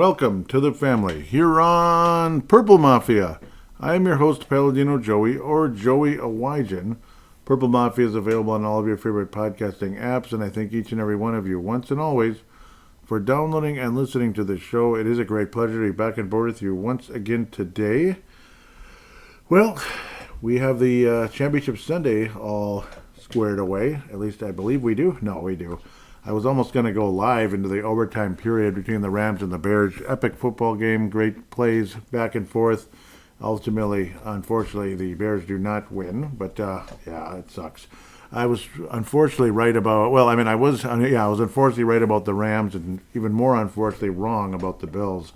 welcome to the family here on Purple Mafia. I am your host, Paladino Joey, or Joey Awajan. Purple Mafia is available on all of your favorite podcasting apps, and I thank each and every one of you, once and always, for downloading and listening to the show. It is a great pleasure to be back on board with you once again today. Well, we have the Championship Sunday all squared away. At least I believe we do. No, we do. I was almost going to go live into the overtime period between the Rams and the Bears. Epic football game, great plays back and forth. Ultimately, unfortunately, the Bears do not win, but yeah, it sucks. I was unfortunately right about, I was unfortunately right about the Rams and even more unfortunately wrong about the Bills.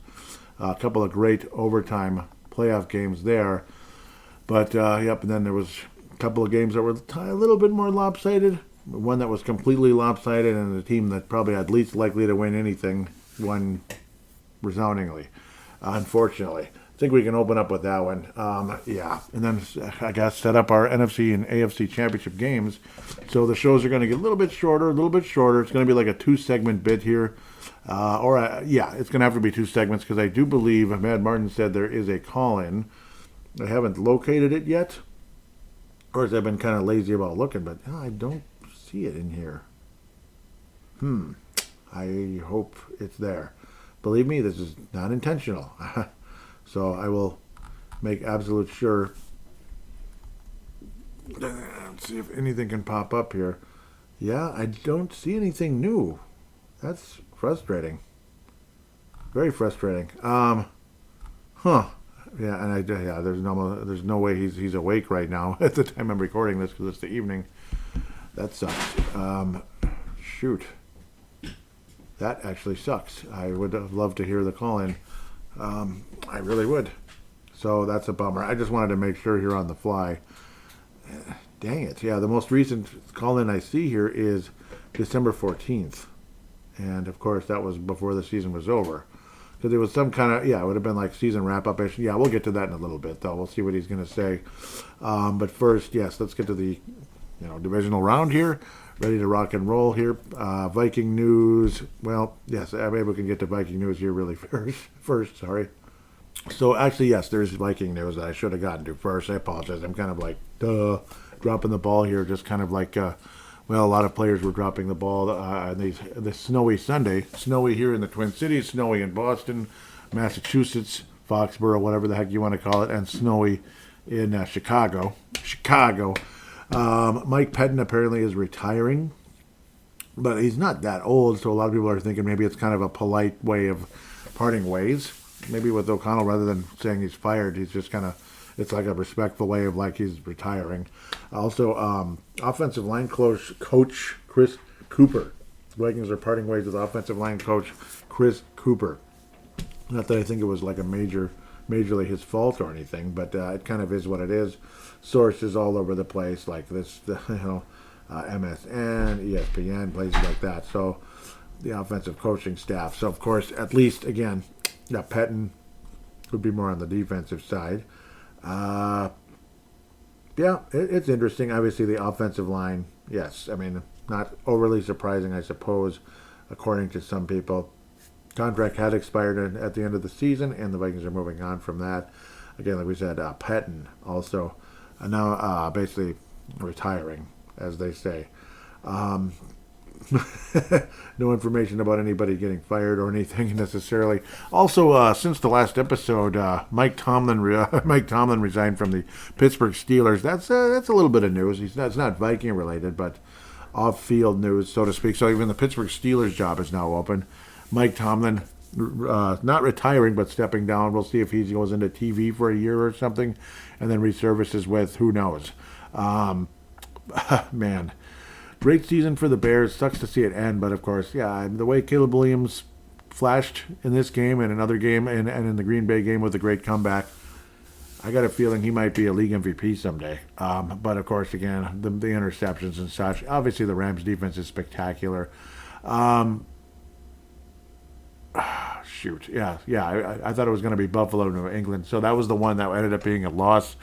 A couple of great overtime playoff games there. But, and then there was a couple of games that were a little bit more lopsided. One that was completely lopsided, and the team that probably had least likely to win anything won resoundingly, unfortunately. I think we can open up with that one. And then I got set up our NFC and AFC championship games. So the shows are going to get a little bit shorter. It's going to be like a two-segment bit here. It's going to have to be two segments because I do believe Mad Martin said there is a call-in. I haven't located it yet. Of course, I've been kind of lazy about looking, but I don't see it in here. I hope it's there. Believe me, this is not intentional. So I will make absolute sure. Let's see if anything can pop up here. Yeah, I don't see anything new. That's frustrating. Very frustrating. Yeah, and there's no way he's awake right now at the time I'm recording this because it's the evening. That sucks. Shoot. That actually sucks. I would have loved to hear the call-in. I really would. So that's a bummer. I just wanted to make sure here on the fly. Dang it. Yeah, the most recent call-in I see here is December 14th. And, of course, that was before the season was over. Because it was some kind of, it would have been like season wrap-up-ish. Yeah, we'll get to that in a little bit, though. We'll see what he's going to say. But first, yes, let's get to the divisional round here. Ready to rock and roll here. Viking news. Well, yes, maybe we can get to Viking news here really first. Sorry. So, actually, yes, there's Viking news that I should have gotten to first. I apologize. I'm kind of like, dropping the ball here. Just kind of like, a lot of players were dropping the ball on this snowy Sunday. Snowy here in the Twin Cities, snowy in Boston, Massachusetts, Foxborough, whatever the heck you want to call it, and snowy in Chicago. Mike Pettin apparently is retiring, but he's not that old, so a lot of people are thinking maybe it's kind of a polite way of parting ways. Maybe with O'Connell, rather than saying he's fired, he's just kind of, it's like a respectful way of like he's retiring. Also, offensive line coach Chris Cooper. The Vikings are parting ways with offensive line coach Chris Cooper. Not that I think it was like a majorly his fault or anything, but it kind of is what it is. Sources all over the place, like this, MSN, ESPN, places like that. So the offensive coaching staff. So of course, at least again, Pettin would be more on the defensive side. It's interesting. Obviously, the offensive line. Yes, I mean, not overly surprising, I suppose, according to some people. Contract had expired at the end of the season, and the Vikings are moving on from that. Again, like we said, Pettin also now basically retiring, as they say. No information about anybody getting fired or anything necessarily. Also, since the last episode, Mike Tomlin resigned from the Pittsburgh Steelers. That's a little bit of news. It's not Viking related, but off-field news, so to speak. So even the Pittsburgh Steelers job is now open. Mike Tomlin, not retiring, but stepping down. We'll see if he goes into TV for a year or something, and then resurfaces with who knows. Man, great season for the Bears. Sucks to see it end, but of course, the way Caleb Williams flashed in this game and another game, and in the Green Bay game with a great comeback, I got a feeling he might be a league MVP someday. But of course, again, the interceptions and such. Obviously, the Rams' defense is spectacular. I thought it was going to be Buffalo, New England. So that was the one that ended up being a loss.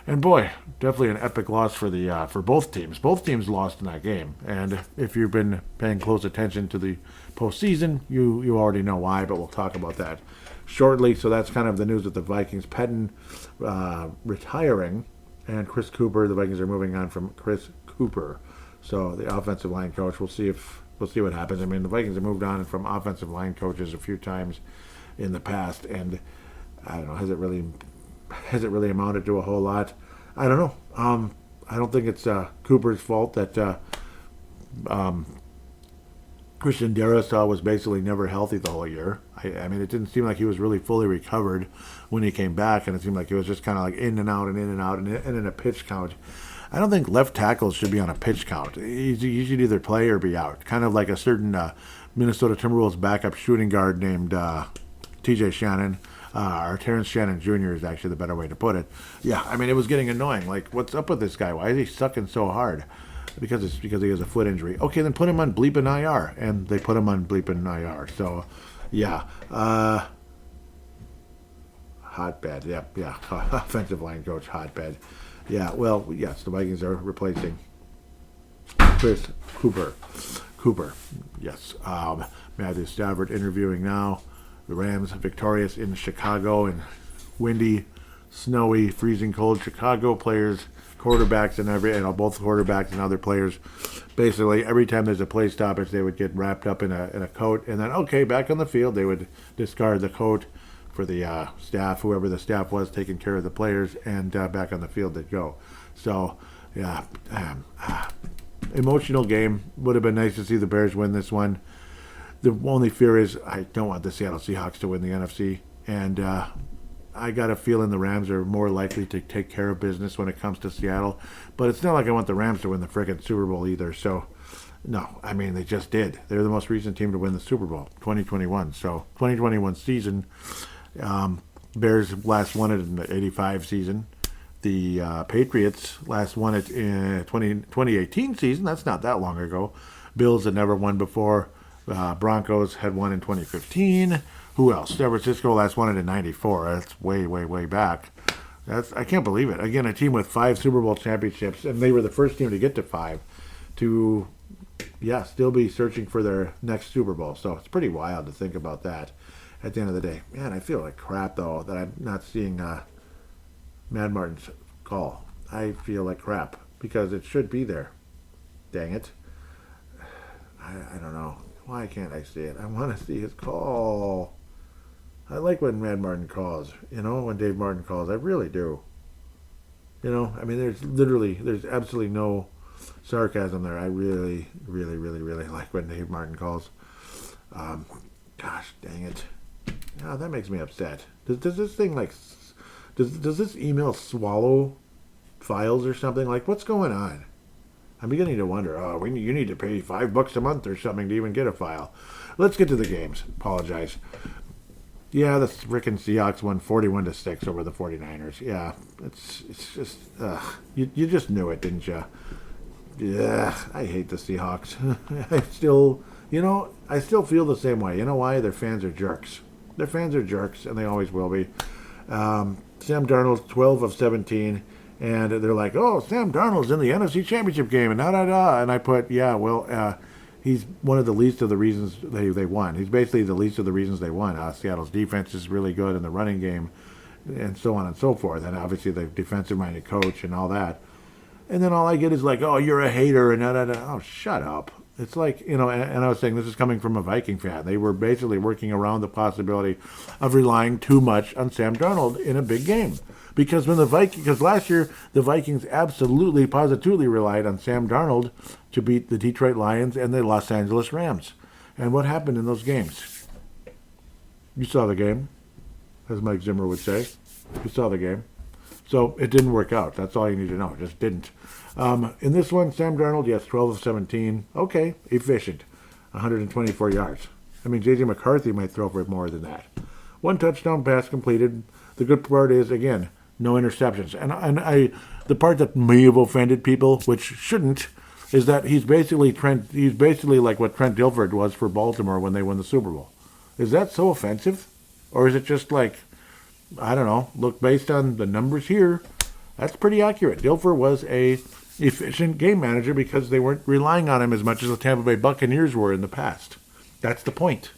And boy, definitely an epic loss for both teams. Both teams lost in that game. And if you've been paying close attention to the postseason, you already know why. But we'll talk about that shortly. So that's kind of the news with the Vikings. Pettin retiring, and Chris Cooper. The Vikings are moving on from Chris Cooper. So the offensive line coach. We'll see what happens. I mean, the Vikings have moved on from offensive line coaches a few times in the past, and I don't know. Has it really amounted to a whole lot? I don't know. I don't think it's Cooper's fault that Christian Darrisaw was basically never healthy the whole year. I mean, it didn't seem like he was really fully recovered when he came back, and it seemed like he was just kind of like in and out and in and out and in a pitch count. I don't think left tackles should be on a pitch count. You should either play or be out. Kind of like a certain Minnesota Timberwolves backup shooting guard named T.J. Shannon. Or Terrence Shannon Jr. is actually the better way to put it. Yeah, I mean, it was getting annoying. Like, what's up with this guy? Why is he sucking so hard? Because he has a foot injury. Okay, then put him on bleeping IR. And they put him on bleeping IR. So, yeah. Hotbed. Yeah. Offensive line coach, hotbed. Yeah, well, yes, the Vikings are replacing Chris Cooper. Yes. Matthew Stafford interviewing now. The Rams victorious in Chicago in windy, snowy, freezing cold Chicago. Players, quarterbacks, and both quarterbacks and other players. Basically, every time there's a play stoppage, they would get wrapped up in a coat, and then back on the field, they would discard the coat for the staff, whoever the staff was taking care of the players, and back on the field they'd go. So, yeah, emotional game. Would have been nice to see the Bears win this one. The only fear is I don't want the Seattle Seahawks to win the NFC, and I got a feeling the Rams are more likely to take care of business when it comes to Seattle. But it's not like I want the Rams to win the frickin' Super Bowl either. So, no, I mean, they just did. They're the most recent team to win the Super Bowl, 2021. So, 2021 season, Bears last won it in the 85 season. The Patriots last won it in 2018 season. That's not that long ago. Bills had never won before. Broncos had won in 2015. Who else? San Francisco last won it in 94. That's way, way, way back. I can't believe it. Again, a team with 5 Super Bowl championships, and they were the first team to get to 5 to, still be searching for their next Super Bowl. So it's pretty wild to think about that at the end of the day. Man, I feel like crap, though, that I'm not seeing Mad Martin's call. I feel like crap because it should be there. Dang it. I don't know. Why can't I see it? I want to see his call. I like when Mad Martin calls, when Dave Martin calls. I really do. I mean, there's absolutely no sarcasm there. I really, really, really, really like when Dave Martin calls. Gosh, dang it. Yeah, that makes me upset. Does this thing, does this email swallow files or something? Like, what's going on? I'm beginning to wonder, you need to pay $5 a month or something to even get a file. Let's get to the games. Apologize. Yeah, the frickin' Seahawks won 41-6 over the 49ers. Yeah, it's just, you just knew it, didn't you? Yeah, I hate the Seahawks. I still feel the same way. You know why? Their fans are jerks. Their fans are jerks, and they always will be. Sam Darnold, 12 of 17. And they're like, Sam Darnold's in the NFC Championship game, and da-da-da. And I put, he's one of the least of the reasons they won. He's basically the least of the reasons they won. Seattle's defense is really good in the running game, and so on and so forth. And obviously the defensive-minded coach and all that. And then all I get is like, you're a hater, and da-da-da. Oh, shut up. It's like, and I was saying this is coming from a Viking fan. They were basically working around the possibility of relying too much on Sam Darnold in a big game. Because last year the Vikings absolutely, positively relied on Sam Darnold to beat the Detroit Lions and the Los Angeles Rams. And what happened in those games? You saw the game, as Mike Zimmer would say. You saw the game. So it didn't work out. That's all you need to know. It just didn't. In this one, Sam Darnold, yes, 12 of 17. Okay, efficient. 124 yards. I mean, J.J. McCarthy might throw for more than that. 1 touchdown pass completed. The good part is, again, no interceptions. And the part that may have offended people, which shouldn't, is that he's basically like what Trent Dilford was for Baltimore when they won the Super Bowl. Is that so offensive? Or is it just like, I don't know, look, based on the numbers here, That's pretty accurate. Dilfer was a efficient game manager because they weren't relying on him as much as the Tampa Bay Buccaneers were in the past. That's the point.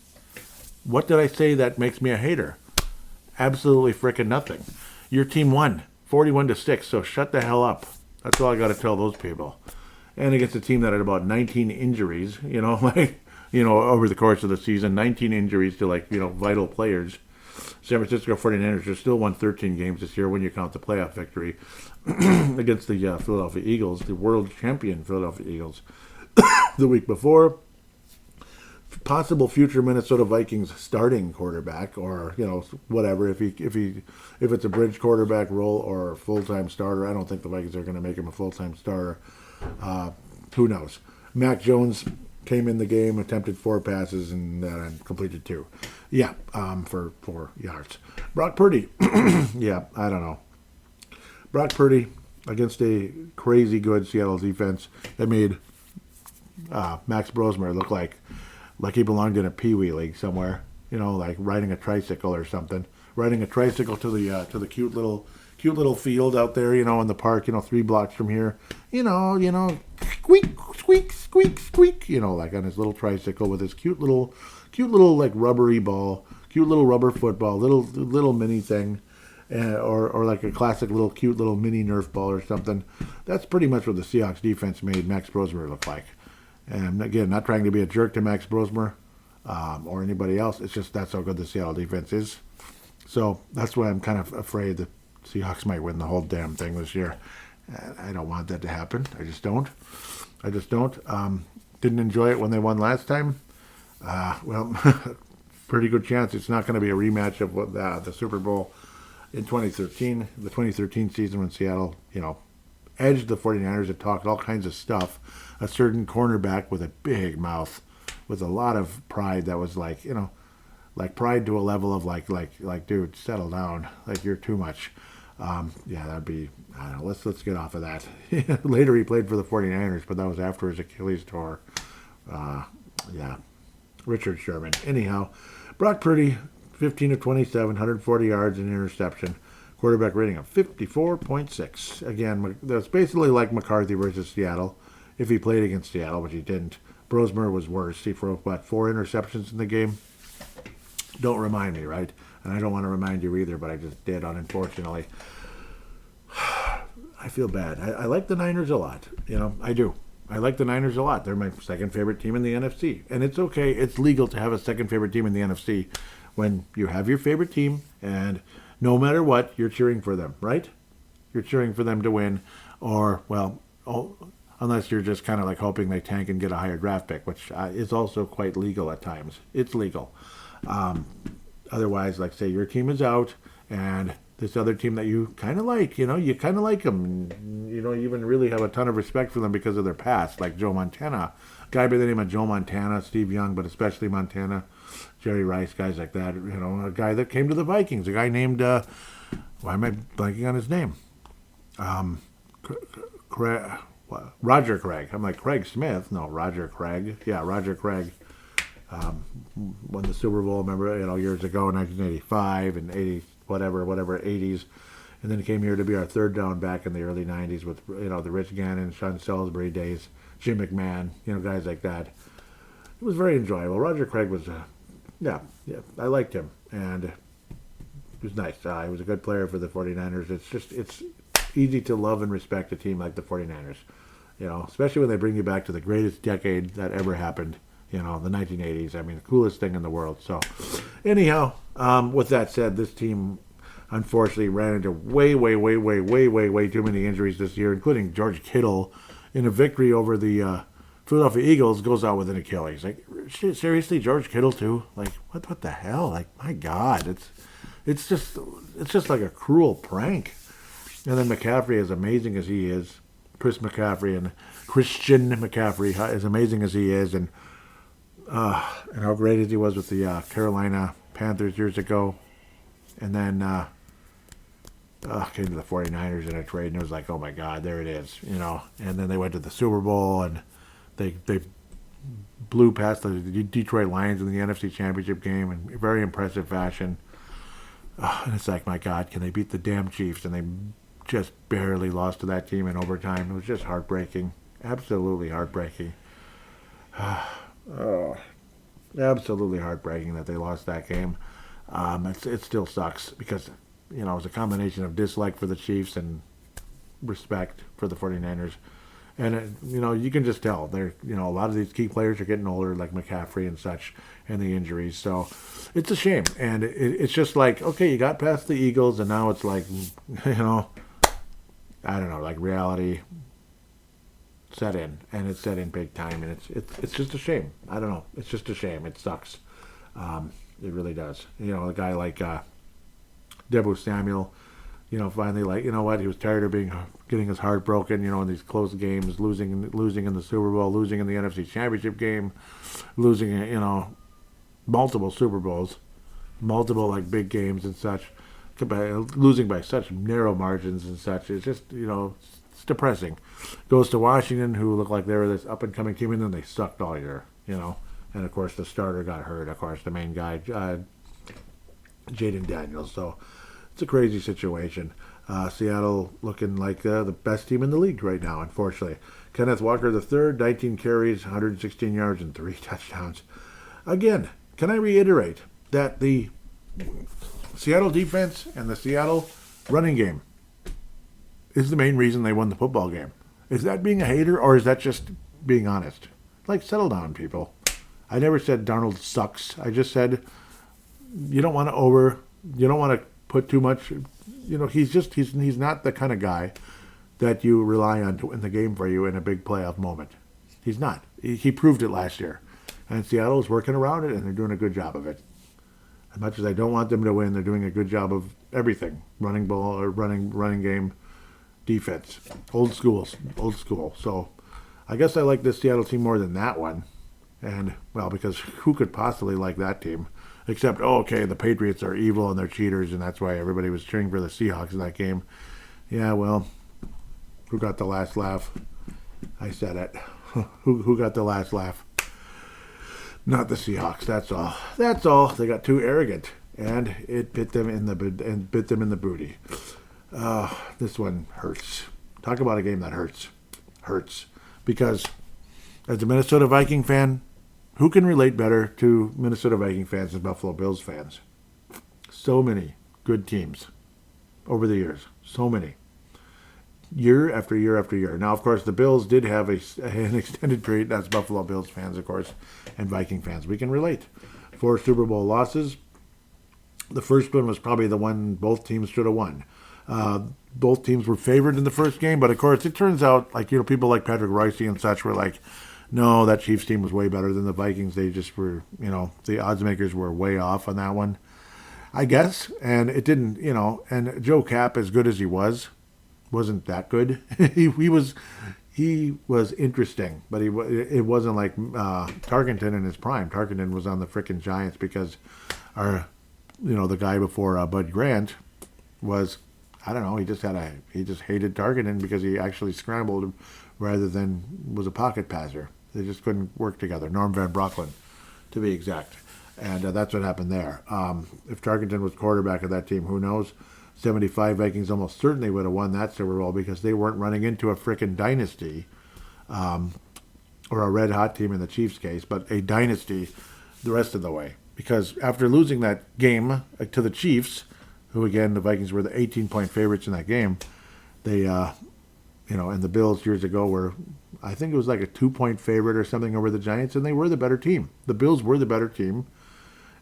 What did I say that makes me a hater? Absolutely frickin' nothing. Your team won 41-6, so shut the hell up. That's all I got to tell those people. And against a team that had about 19 injuries, over the course of the season, 19 injuries to vital players. San Francisco 49ers just still won 13 games this year when you count the playoff victory against the Philadelphia Eagles, the world champion Philadelphia Eagles, the week before. Possible future Minnesota Vikings starting quarterback, or whatever, if it's a bridge quarterback role or a full-time starter. I don't think the Vikings are going to make him a full-time starter. Who knows? Mac Jones came in the game, attempted 4 passes, and completed 2. Yeah, for 4 yards. Brock Purdy. Yeah, I don't know. Brock Purdy against a crazy good Seattle defense that made Max Brosmer look like he belonged in a Pee-wee league somewhere. Like riding a tricycle or something. Riding a tricycle to the cute little field out there, in the park, 3 blocks from here. Squeak, squeak, squeak, squeak. Like on his little tricycle with his cute little like rubbery ball, cute little rubber football, little mini thing, or like a classic little cute little mini Nerf ball or something. That's pretty much what the Seahawks defense made Max Brosmer look like. And again, not trying to be a jerk to Max Brosmer or anybody else. It's just that's how good the Seattle defense is. So that's why I'm kind of afraid that Seahawks might win the whole damn thing this year. I don't want that to happen. I just don't. Didn't enjoy it when they won last time. Pretty good chance it's not going to be a rematch of what the Super Bowl in 2013, the 2013 season when Seattle, edged the 49ers and talked all kinds of stuff. A certain cornerback with a big mouth, with a lot of pride that was like pride to a level of like, dude, settle down. Like, you're too much. That'd be, I don't know, let's get off of that. Later he played for the 49ers, but that was after his Achilles tore. Richard Sherman. Anyhow, Brock Purdy, 15 of 27, 140 yards and interception. Quarterback rating of 54.6. Again, that's basically like McCarthy versus Seattle. If he played against Seattle, which he didn't. Brosmer was worse. He threw, 4 interceptions in the game? Don't remind me, right? And I don't want to remind you either, but I just did, unfortunately. I feel bad. I like the Niners a lot. I do. I like the Niners a lot. They're my second favorite team in the NFC. And it's okay. It's legal to have a second favorite team in the NFC when you have your favorite team and no matter what, you're cheering for them, right? You're cheering for them to win unless you're just kind of like hoping they tank and get a higher draft pick, which is also quite legal at times. It's legal. Otherwise, like say your team is out and this other team that you kind of like, you kind of like them. And you don't even really have a ton of respect for them because of their past, like Joe Montana. A guy by the name of Joe Montana, Steve Young, but especially Montana, Jerry Rice, guys like that. A guy that came to the Vikings, a guy named, why am I blanking on his name? Roger Craig. I'm like, Craig Smith? No, Roger Craig. Yeah, Roger Craig. Won the Super Bowl, remember, years ago, 1985 and 80, whatever, 80s. And then he came here to be our third down back in the early 90s with, the Rich Gannon, Sean Salisbury days, Jim McMahon, guys like that. It was very enjoyable. Roger Craig was, I liked him. And it was nice. He was a good player for the 49ers. It's easy to love and respect a team like the 49ers, especially when they bring you back to the greatest decade that ever happened. The 1980s. I mean, the coolest thing in the world. So, anyhow, with that said, this team unfortunately ran into way too many injuries this year, including George Kittle in a victory over the Philadelphia Eagles goes out with an Achilles. Like, seriously, George Kittle too? Like, what the hell? Like, my God, it's just like a cruel prank. And then McCaffrey, as amazing as he is, Christian McCaffrey, as amazing as he is, and how great as he was with the Carolina Panthers years ago. And then came to the 49ers in a trade, and it was like, oh my God, there it is, And then they went to the Super Bowl, and they blew past the Detroit Lions in the NFC Championship game in very impressive fashion. And it's like, my God, can they beat the damn Chiefs? And they just barely lost to that team in overtime. It was just heartbreaking. Absolutely heartbreaking. Oh, absolutely heartbreaking that they lost that game. It still sucks because, it was a combination of dislike for the Chiefs and respect for the 49ers. And, you can just tell a lot of these key players are getting older, like McCaffrey and such, and the injuries. So it's a shame. And it's just like, okay, you got past the Eagles, and now it's like, I don't know, like reality set in. And it's set in big time. And it's just a shame. I don't know. It's just a shame. It sucks. It really does. A guy like Deebo Samuel, finally, like, you know what, he was tired of getting his heart broken, in these close games, losing in the Super Bowl, losing in the NFC Championship game, losing, multiple Super Bowls, multiple, like, big games and such, losing by such narrow margins and such. It's just, it's depressing. Goes to Washington, who looked like they were this up-and-coming team, and then they sucked all year, And, of course, the starter got hurt. Of course, the main guy, Jaden Daniels. So it's a crazy situation. Seattle looking like the best team in the league right now, unfortunately. Kenneth Walker III, 19 carries, 116 yards, and 3 touchdowns. Again, can I reiterate that the Seattle defense and the Seattle running game is the main reason they won the football game? Is that being a hater, or is that just being honest? Like, settle down, people. I never said Darnold sucks. I just said you don't want to put too much. He's not the kind of guy that you rely on to win the game for you in a big playoff moment. He's not. He proved it last year. And Seattle is working around it, and they're doing a good job of it. As much as I don't want them to win, they're doing a good job of everything. Running ball or running game, defense. Old school. So I guess I like this Seattle team more than that one. And, well, because who could possibly like that team? Except, the Patriots are evil and they're cheaters, and that's why everybody was cheering for the Seahawks in that game. Yeah, well, who got the last laugh? I said it. Who got the last laugh? Not the Seahawks. That's all. That's all. They got too arrogant, and it bit them in the booty. This one hurts. Talk about a game that hurts. Hurts because as a Minnesota Viking fan, who can relate better to Minnesota Viking fans than Buffalo Bills fans? So many good teams over the years. So many. Year after year after year. Now, of course, the Bills did have an extended period. That's Buffalo Bills fans, of course, and Viking fans. We can relate. 4 Super Bowl losses. The first one was probably the one both teams should have won. Both teams were favored in the first game, but, of course, it turns out, like, people like Patrick Royce and such were like, no, that Chiefs team was way better than the Vikings. They just were, the odds makers were way off on that one, I guess. And it didn't, and Joe Cap, as good as he wasn't that good. he was interesting, but it wasn't like Tarkenton in his prime. Tarkenton was on the frickin' Giants because the guy before Bud Grant was, I don't know, he just hated Tarkenton because he actually scrambled rather than was a pocket passer. They just couldn't work together. Norm Van Brocklin, to be exact. And that's what happened there. If Tarkenton was quarterback of that team, who knows? 75 Vikings almost certainly would have won that Super Bowl because they weren't running into a frickin' dynasty or a red-hot team in the Chiefs' case, but a dynasty the rest of the way. Because after losing that game to the Chiefs, who, again, the Vikings were the 18-point favorites in that game, they, and the Bills years ago were, I think it was like a 2-point favorite or something over the Giants, and they were the better team. The Bills were the better team,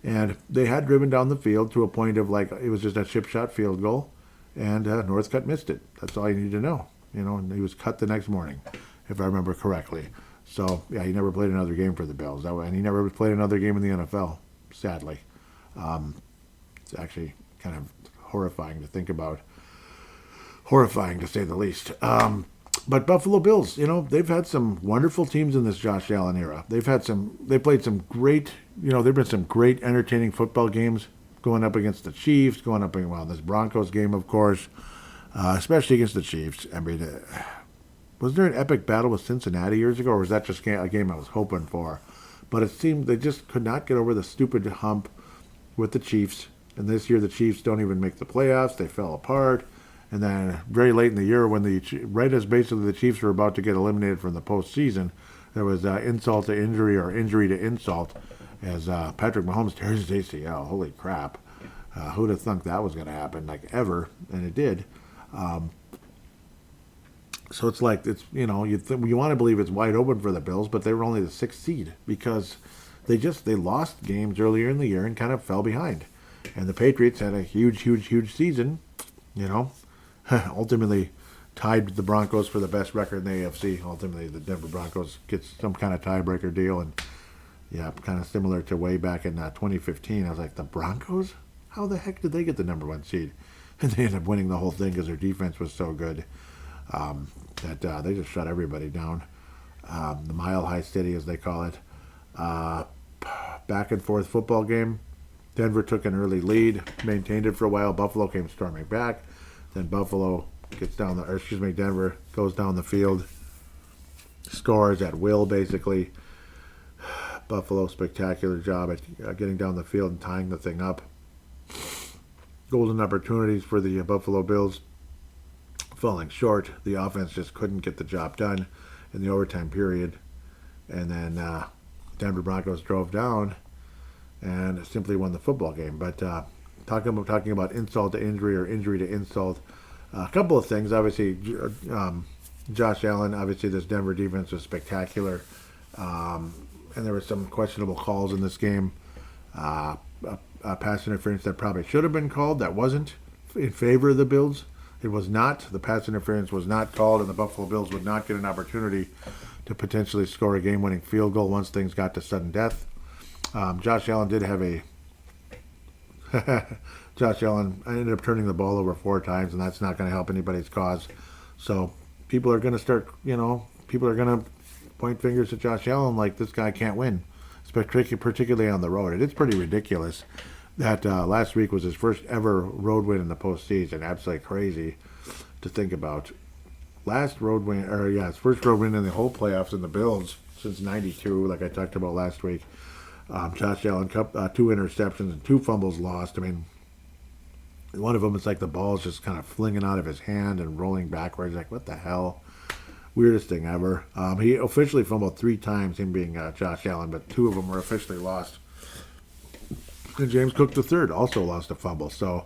and they had driven down the field to a point of, like, it was just a chip shot field goal, and Northcutt missed it. That's all you need to know, and he was cut the next morning, if I remember correctly. So, yeah, he never played another game for the Bills, and he never played another game in the NFL, sadly. It's actually kind of horrifying to think about. Horrifying, to say the least. But Buffalo Bills, they've had some wonderful teams in this Josh Allen era. They played some great, there've been some great entertaining football games going up against the Chiefs, going up against, this Broncos game, of course, especially against the Chiefs. I mean, was there an epic battle with Cincinnati years ago, or was that just a game I was hoping for? But it seemed they just could not get over the stupid hump with the Chiefs. And this year the Chiefs don't even make the playoffs. They fell apart. And then very late in the year, right as basically the Chiefs were about to get eliminated from the postseason, there was insult to injury or injury to insult as Patrick Mahomes tears his ACL. Holy crap. Who'd have thunk that was going to happen, like ever? And it did. So it's like, you want to believe it's wide open for the Bills, but they were only the 6th seed because they lost games earlier in the year and kind of fell behind. And the Patriots had a huge season, ultimately tied the Broncos for the best record in the AFC. Ultimately, the Denver Broncos get some kind of tiebreaker deal, and kind of similar to way back in 2015. I was like, the Broncos? How the heck did they get the number 1 seed? And they ended up winning the whole thing because their defense was so good that they just shut everybody down. The Mile High City, as they call it. Back and forth football game. Denver took an early lead, maintained it for a while. Buffalo came storming back. Then Denver goes down the field, scores at will, basically. Buffalo, spectacular job at getting down the field and tying the thing up. Golden opportunities for the Buffalo Bills, falling short. The offense just couldn't get the job done in the overtime period. And then Denver Broncos drove down and simply won the football game. But talking about insult to injury or injury to insult, a couple of things. Obviously, Josh Allen, obviously this Denver defense was spectacular. And there were some questionable calls in this game. Pass interference that probably should have been called that wasn't in favor of the Bills. It was not. The pass interference was not called, and the Buffalo Bills would not get an opportunity to potentially score a game-winning field goal once things got to sudden death. Josh Allen did have Josh Allen ended up turning the ball over 4 times, and that's not going to help anybody's cause. So people are going to start, people are going to point fingers at Josh Allen like this guy can't win, particularly on the road. And it's pretty ridiculous that last week was his first ever road win in the postseason. Absolutely crazy to think about. His first road win in the whole playoffs in the Bills since '92, like I talked about last week. Josh Allen, 2 interceptions and 2 fumbles lost. I mean, one of them is like the ball's just kind of flinging out of his hand and rolling backwards. Like, what the hell? Weirdest thing ever. He officially fumbled 3 times, him being Josh Allen, but 2 of them were officially lost. And James Cook III also lost a fumble. So,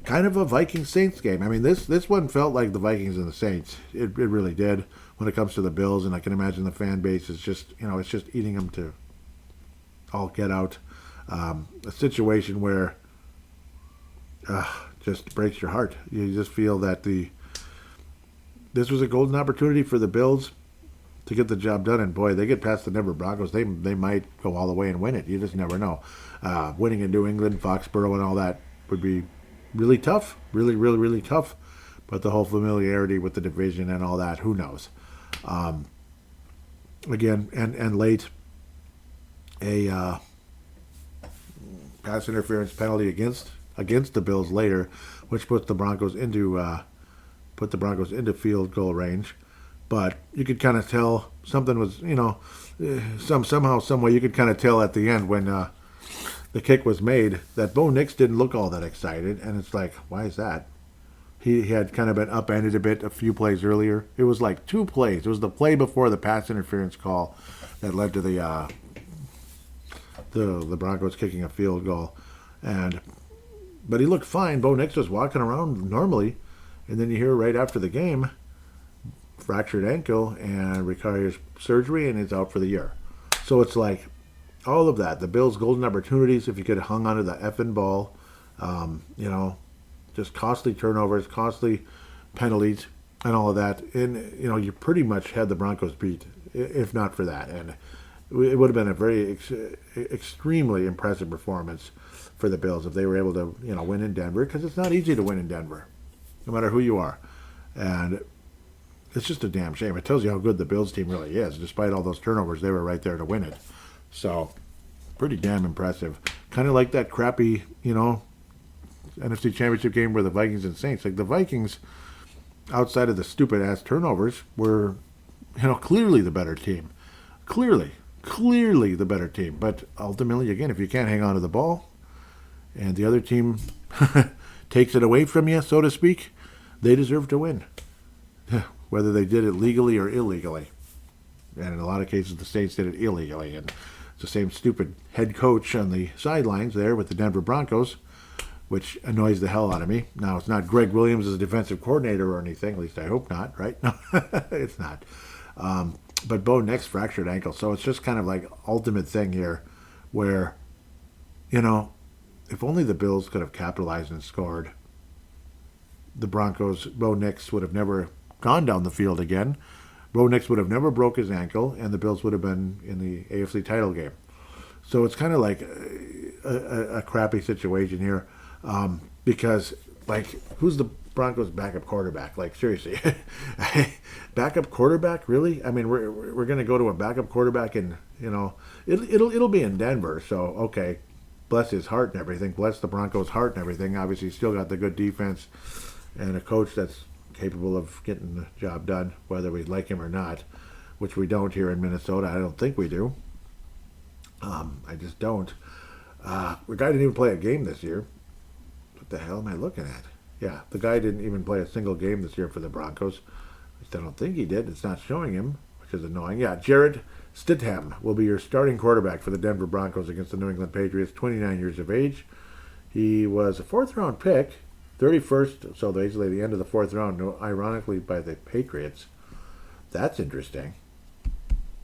kind of a Vikings-Saints game. I mean, this one felt like the Vikings and the Saints. It really did when it comes to the Bills, and I can imagine the fan base is just, it's just eating them to all get out. A situation where just breaks your heart. You just feel that this was a golden opportunity for the Bills to get the job done, and boy, they get past the Denver Broncos, they might go all the way and win it. You just never know. Winning in New England, Foxborough, and all that would be really tough, really tough. But the whole familiarity with the division and all that, who knows? Again, and late, a pass interference penalty against the Bills later, which put the Broncos into field goal range. But you could kind of tell something was, somehow, some way you could kind of tell at the end when the kick was made that Bo Nix didn't look all that excited, and it's like, why is that? He had kind of been upended a bit a few plays earlier. It was like 2 plays. It was the play before the pass interference call that led to the Broncos kicking a field goal, but he looked fine. Bo Nix was walking around normally, and then you hear right after the game, fractured ankle and requires surgery and is out for the year. So it's like all of that. The Bills' golden opportunities, if you could have hung onto the effing ball, just costly turnovers, costly penalties, and all of that. And, you pretty much had the Broncos beat, if not for that. And it would have been a very extremely impressive performance for the Bills if they were able to, win in Denver, because it's not easy to win in Denver, no matter who you are. And it's just a damn shame. It tells you how good the Bills team really is. Despite all those turnovers, they were right there to win it. So, pretty damn impressive. Kind of like that crappy, NFC Championship game where the Vikings and Saints. Like the Vikings, outside of the stupid-ass turnovers, were, clearly the better team. Clearly the better team. But ultimately, again, if you can't hang on to the ball and the other team takes it away from you, so to speak, they deserve to win, whether they did it legally or illegally. And in a lot of cases, the Saints did it illegally. And it's the same stupid head coach on the sidelines there with the Denver Broncos, which annoys the hell out of me. Now, it's not Greg Williams as a defensive coordinator or anything. At least I hope not, right? No, it's not. But Bo Nix fractured ankle. So it's just kind of like ultimate thing here where, if only the Bills could have capitalized and scored, the Broncos, Bo Nix would have never gone down the field again. Bo Nix would have never broke his ankle, and the Bills would have been in the AFC title game. So it's kind of like a crappy situation here because, who's the Broncos' backup quarterback? Seriously, backup quarterback, really? I mean, we're going to go to a backup quarterback, and it'll be in Denver. So okay, bless his heart and everything. Bless the Broncos' heart and everything. Obviously, still got the good defense and a coach that's capable of getting the job done, whether we like him or not, which we don't here in Minnesota. I don't think we do. I just don't. The guy didn't even play a game this year. What the hell am I looking at? Yeah, the guy didn't even play a single game this year for the Broncos. At least I don't think he did. It's not showing him, which is annoying. Yeah, Jarrett Stidham will be your starting quarterback for the Denver Broncos against the New England Patriots, 29 years of age. He was a fourth-round pick, 31st, so basically the end of the fourth round, ironically, by the Patriots. That's interesting.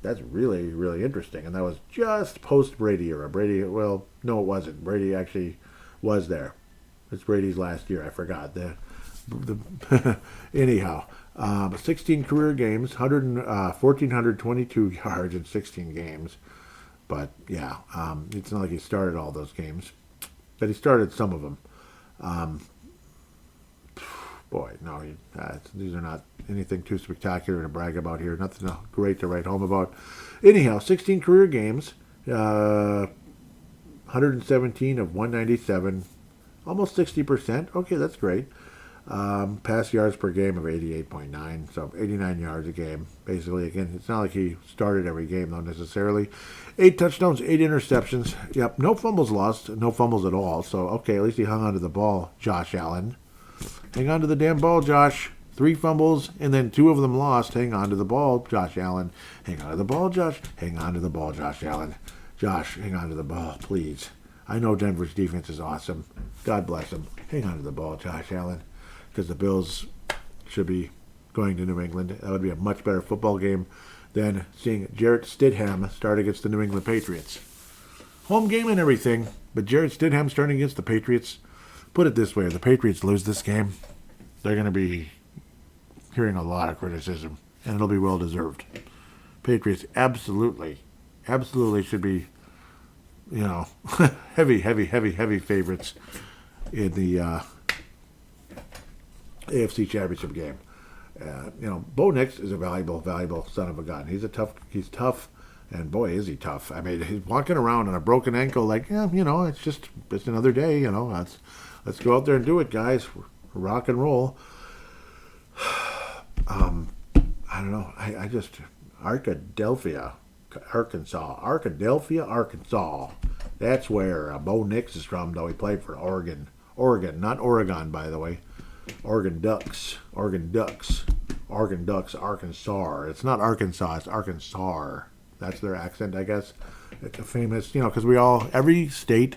That's really, really interesting. And that was just post-Brady era. Brady, well, no, it wasn't. Brady actually was there. It's Brady's last year. I forgot. Anyhow, 16 career games, 1,422 yards in 16 games. But, yeah, it's not like he started all those games. But he started some of them. Boy, no, these are not anything too spectacular to brag about here. Nothing great to write home about. Anyhow, 16 career games, 117 of 197, almost 60%. Okay, that's great. Pass yards per game of 88.9, so 89 yards a game. Basically, again, it's not like he started every game, though, necessarily. 8 touchdowns, 8 interceptions. Yep, no fumbles lost, no fumbles at all. So, okay, at least he hung onto the ball, Josh Allen. Hang on to the damn ball, Josh. 3 fumbles, and then 2 of them lost. Hang on to the ball, Josh Allen. Hang on to the ball, Josh. Hang on to the ball, Josh Allen. Josh, hang on to the ball, please. I know Denver's defense is awesome. God bless them. Hang on to the ball, Josh Allen, because the Bills should be going to New England. That would be a much better football game than seeing Jarrett Stidham start against the New England Patriots. Home game and everything, but Jarrett Stidham starting against the Patriots. Put it this way, if the Patriots lose this game, they're going to be hearing a lot of criticism, and it'll be well-deserved. Patriots absolutely should be, heavy favorites in the AFC Championship game. Bo Nix is a valuable son of a gun. He's tough, and boy, is he tough. I mean, he's walking around on a broken ankle it's another day, Let's go out there and do it, guys. Rock and roll. I don't know. I just Arkadelphia, Arkansas. That's where Bo Nix is from, though he played for Oregon, not Oregon, by the way. Oregon Ducks, Arkansas. It's not Arkansas, it's Arkansas. That's their accent, I guess. It's a famous, because every state,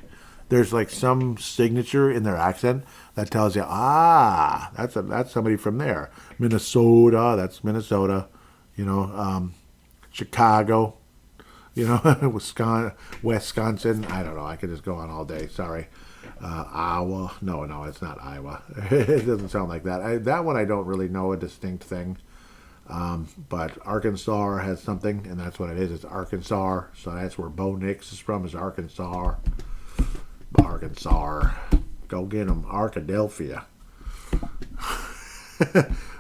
there's like some signature in their accent that tells you, that's somebody from there. Minnesota, that's Minnesota. Chicago, Wisconsin. I don't know. I could just go on all day. Sorry. Iowa. No, it's not Iowa. It doesn't sound like that. That one I don't really know a distinct thing. But Arkansas has something, and that's what it is. It's Arkansas. So that's where Bo Nix is from, is Arkansas. Arkansas. Go get them. Arkadelphia.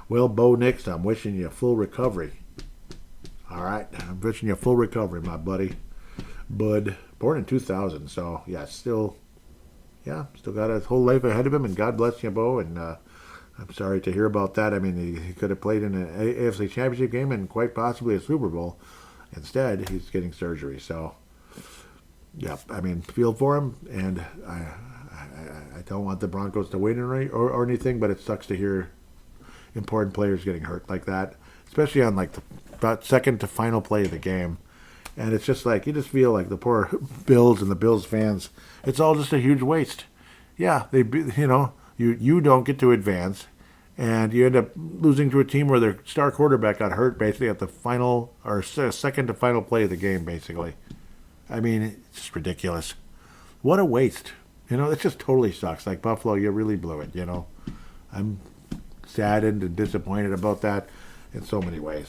Well, Bo Nix, I'm wishing you a full recovery. All right. I'm wishing you a full recovery, my buddy. Bud. Born in 2000, so, yeah, still got his whole life ahead of him, and God bless you, Bo, and I'm sorry to hear about that. I mean, he could have played in an AFC Championship game and quite possibly a Super Bowl. Instead, he's getting surgery, so, yeah, I mean, feel for him, and I don't want the Broncos to win or anything, but it sucks to hear important players getting hurt like that, especially on like the about second to final play of the game. And it's just like, you just feel like the poor Bills and the Bills fans, it's all just a huge waste. Yeah, you don't get to advance, and you end up losing to a team where their star quarterback got hurt basically at the final or second to final play of the game, basically. I mean, it's just ridiculous. What a waste. It just totally sucks. Like, Buffalo, you really blew it, I'm saddened and disappointed about that in so many ways.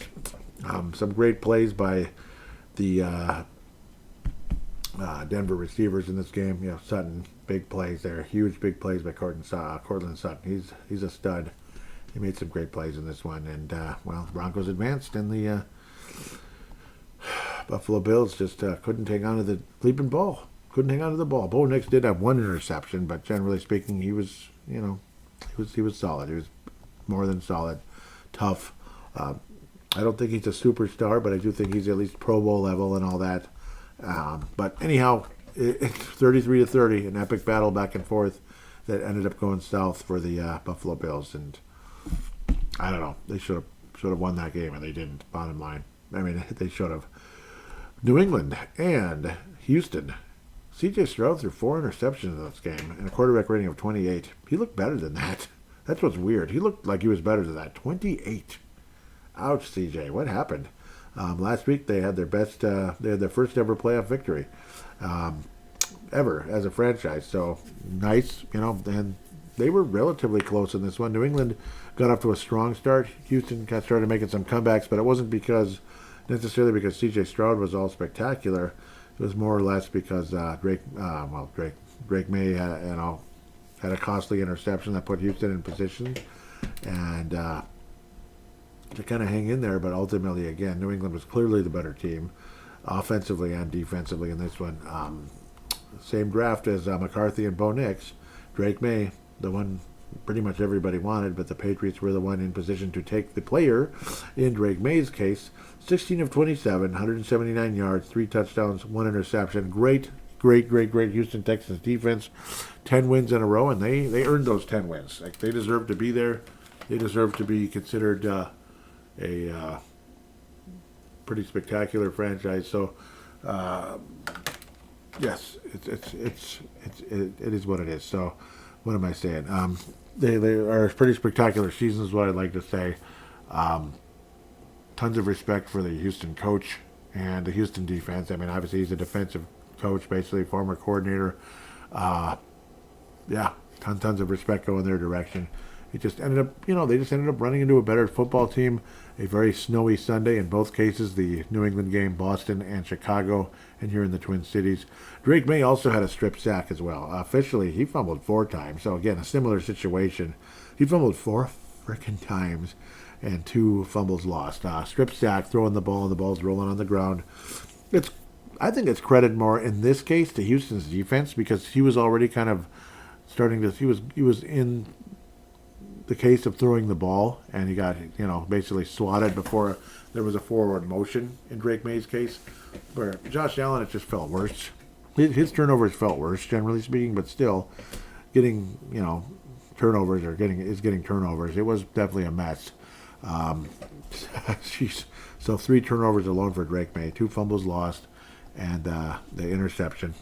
Some great plays by the Denver receivers in this game. Sutton, big plays there. Huge big plays by Cortland Sutton. He's a stud. He made some great plays in this one. And, Broncos advanced, and the Buffalo Bills just couldn't hang on to the bleeping ball. Couldn't hang on to the ball. Bo Nix did have one interception, but generally speaking, he was solid. He was more than solid. Tough. I don't think he's a superstar, but I do think he's at least Pro Bowl level and all that. But anyhow, it's 33-30, an epic battle back and forth that ended up going south for the Buffalo Bills. And I don't know, they should have won that game, and they didn't. Bottom line, I mean, they should have. New England and Houston. C.J. Stroud threw 4 interceptions in this game and a quarterback rating of 28. He looked better than that. That's what's weird. He looked like he was better than that. 28. Ouch, C.J. What happened? Last week they had their first ever playoff victory ever as a franchise. So nice, and they were relatively close in this one. New England got off to a strong start. Houston got started making some comebacks, but it wasn't necessarily because C.J. Stroud was all spectacular. It was more or less because Drake May had a costly interception that put Houston in position and to kind of hang in there. But ultimately, again, New England was clearly the better team, offensively and defensively in this one. Same draft as McCarthy and Bo Nix. Drake May, the one pretty much everybody wanted, but the Patriots were the one in position to take the player. In Drake May's case, 16 of 27, 179 yards, 3 touchdowns, 1 interception. Great Houston Texans defense. 10 wins in a row, and they earned those 10 wins. Like, they deserve to be there. They deserve to be considered a pretty spectacular franchise. So, yes, it is what it is. So, what am I saying? They are pretty spectacular seasons, is what I'd like to say. Tons of respect for the Houston coach and the Houston defense. I mean, obviously he's a defensive coach, basically former coordinator. Tons of respect going their direction. It just ended up, they just ended up running into a better football team. A very snowy Sunday in both cases, the New England game, Boston and Chicago, and here in the Twin Cities. Drake May also had a strip sack as well. Officially, he fumbled 4 times. So again, a similar situation. He fumbled 4 frickin' times and 2 fumbles lost. Strip sack, throwing the ball, and the ball's rolling on the ground. I think it's credit more in this case to Houston's defense, because he was already kind of starting to. He was in the case of throwing the ball, and he got basically swatted before there was a forward motion in Drake May's case. Where Josh Allen, it just felt worse. His turnovers felt worse, generally speaking, but still getting turnovers is getting turnovers. It was definitely a mess. So 3 turnovers alone for Drake May, 2 fumbles lost, and the interception.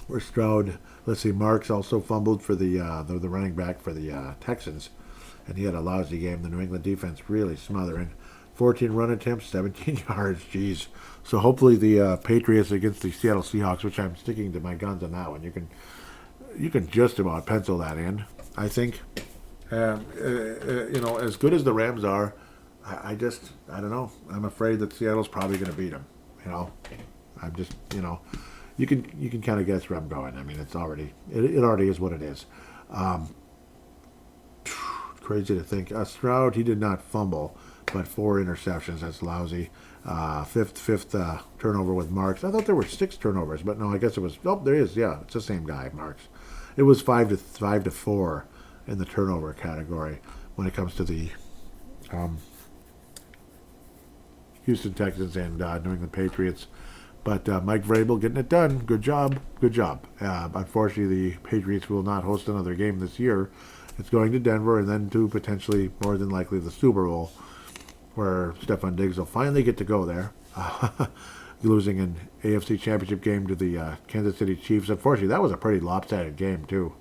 Where Stroud, Marks also fumbled for the running back for the Texans, and he had a lousy game. The New England defense really smothering. 14 run attempts, 17 yards. Jeez. So hopefully the Patriots against the Seattle Seahawks, which I'm sticking to my guns on that one. You can just about pencil that in, I think. As good as the Rams are, I don't know. I'm afraid that Seattle's probably going to beat them. I'm just, you can kind of guess where I'm going. I mean, it already is what it is. Crazy to think. Stroud, he did not fumble, but 4 interceptions. That's lousy. Fifth turnover with Marks. I thought there were 6 turnovers, but no, I guess it was. Oh, there is. Yeah, it's the same guy, Marks. It was 5 to 4 in the turnover category when it comes to the Houston Texans and New England Patriots. But Mike Vrabel getting it done. Good job. Good job. Unfortunately, the Patriots will not host another game this year. It's going to Denver and then to potentially, more than likely, the Super Bowl, where Stephon Diggs will finally get to go there. Losing an AFC Championship game to the Kansas City Chiefs. Unfortunately, that was a pretty lopsided game, too.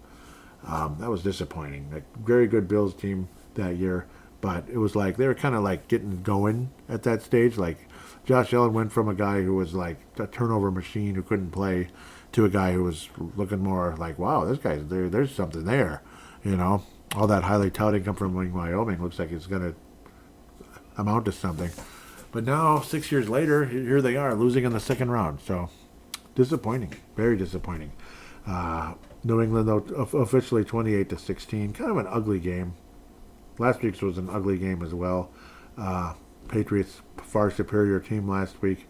That was disappointing. A very good Bills team that year, but it was like they were kind of like getting going at that stage. Like Josh Allen went from a guy who was like a turnover machine who couldn't play to a guy who was looking more like, wow, this guy's there. There's something there, you know. All that highly touted come from Wyoming looks like it's going to amount to something. But now, 6 years later, here they are losing in the second round. So disappointing, very disappointing. New England, though, officially 28-16. Kind of an ugly game. Last week's was an ugly game as well. Patriots, far superior team last week.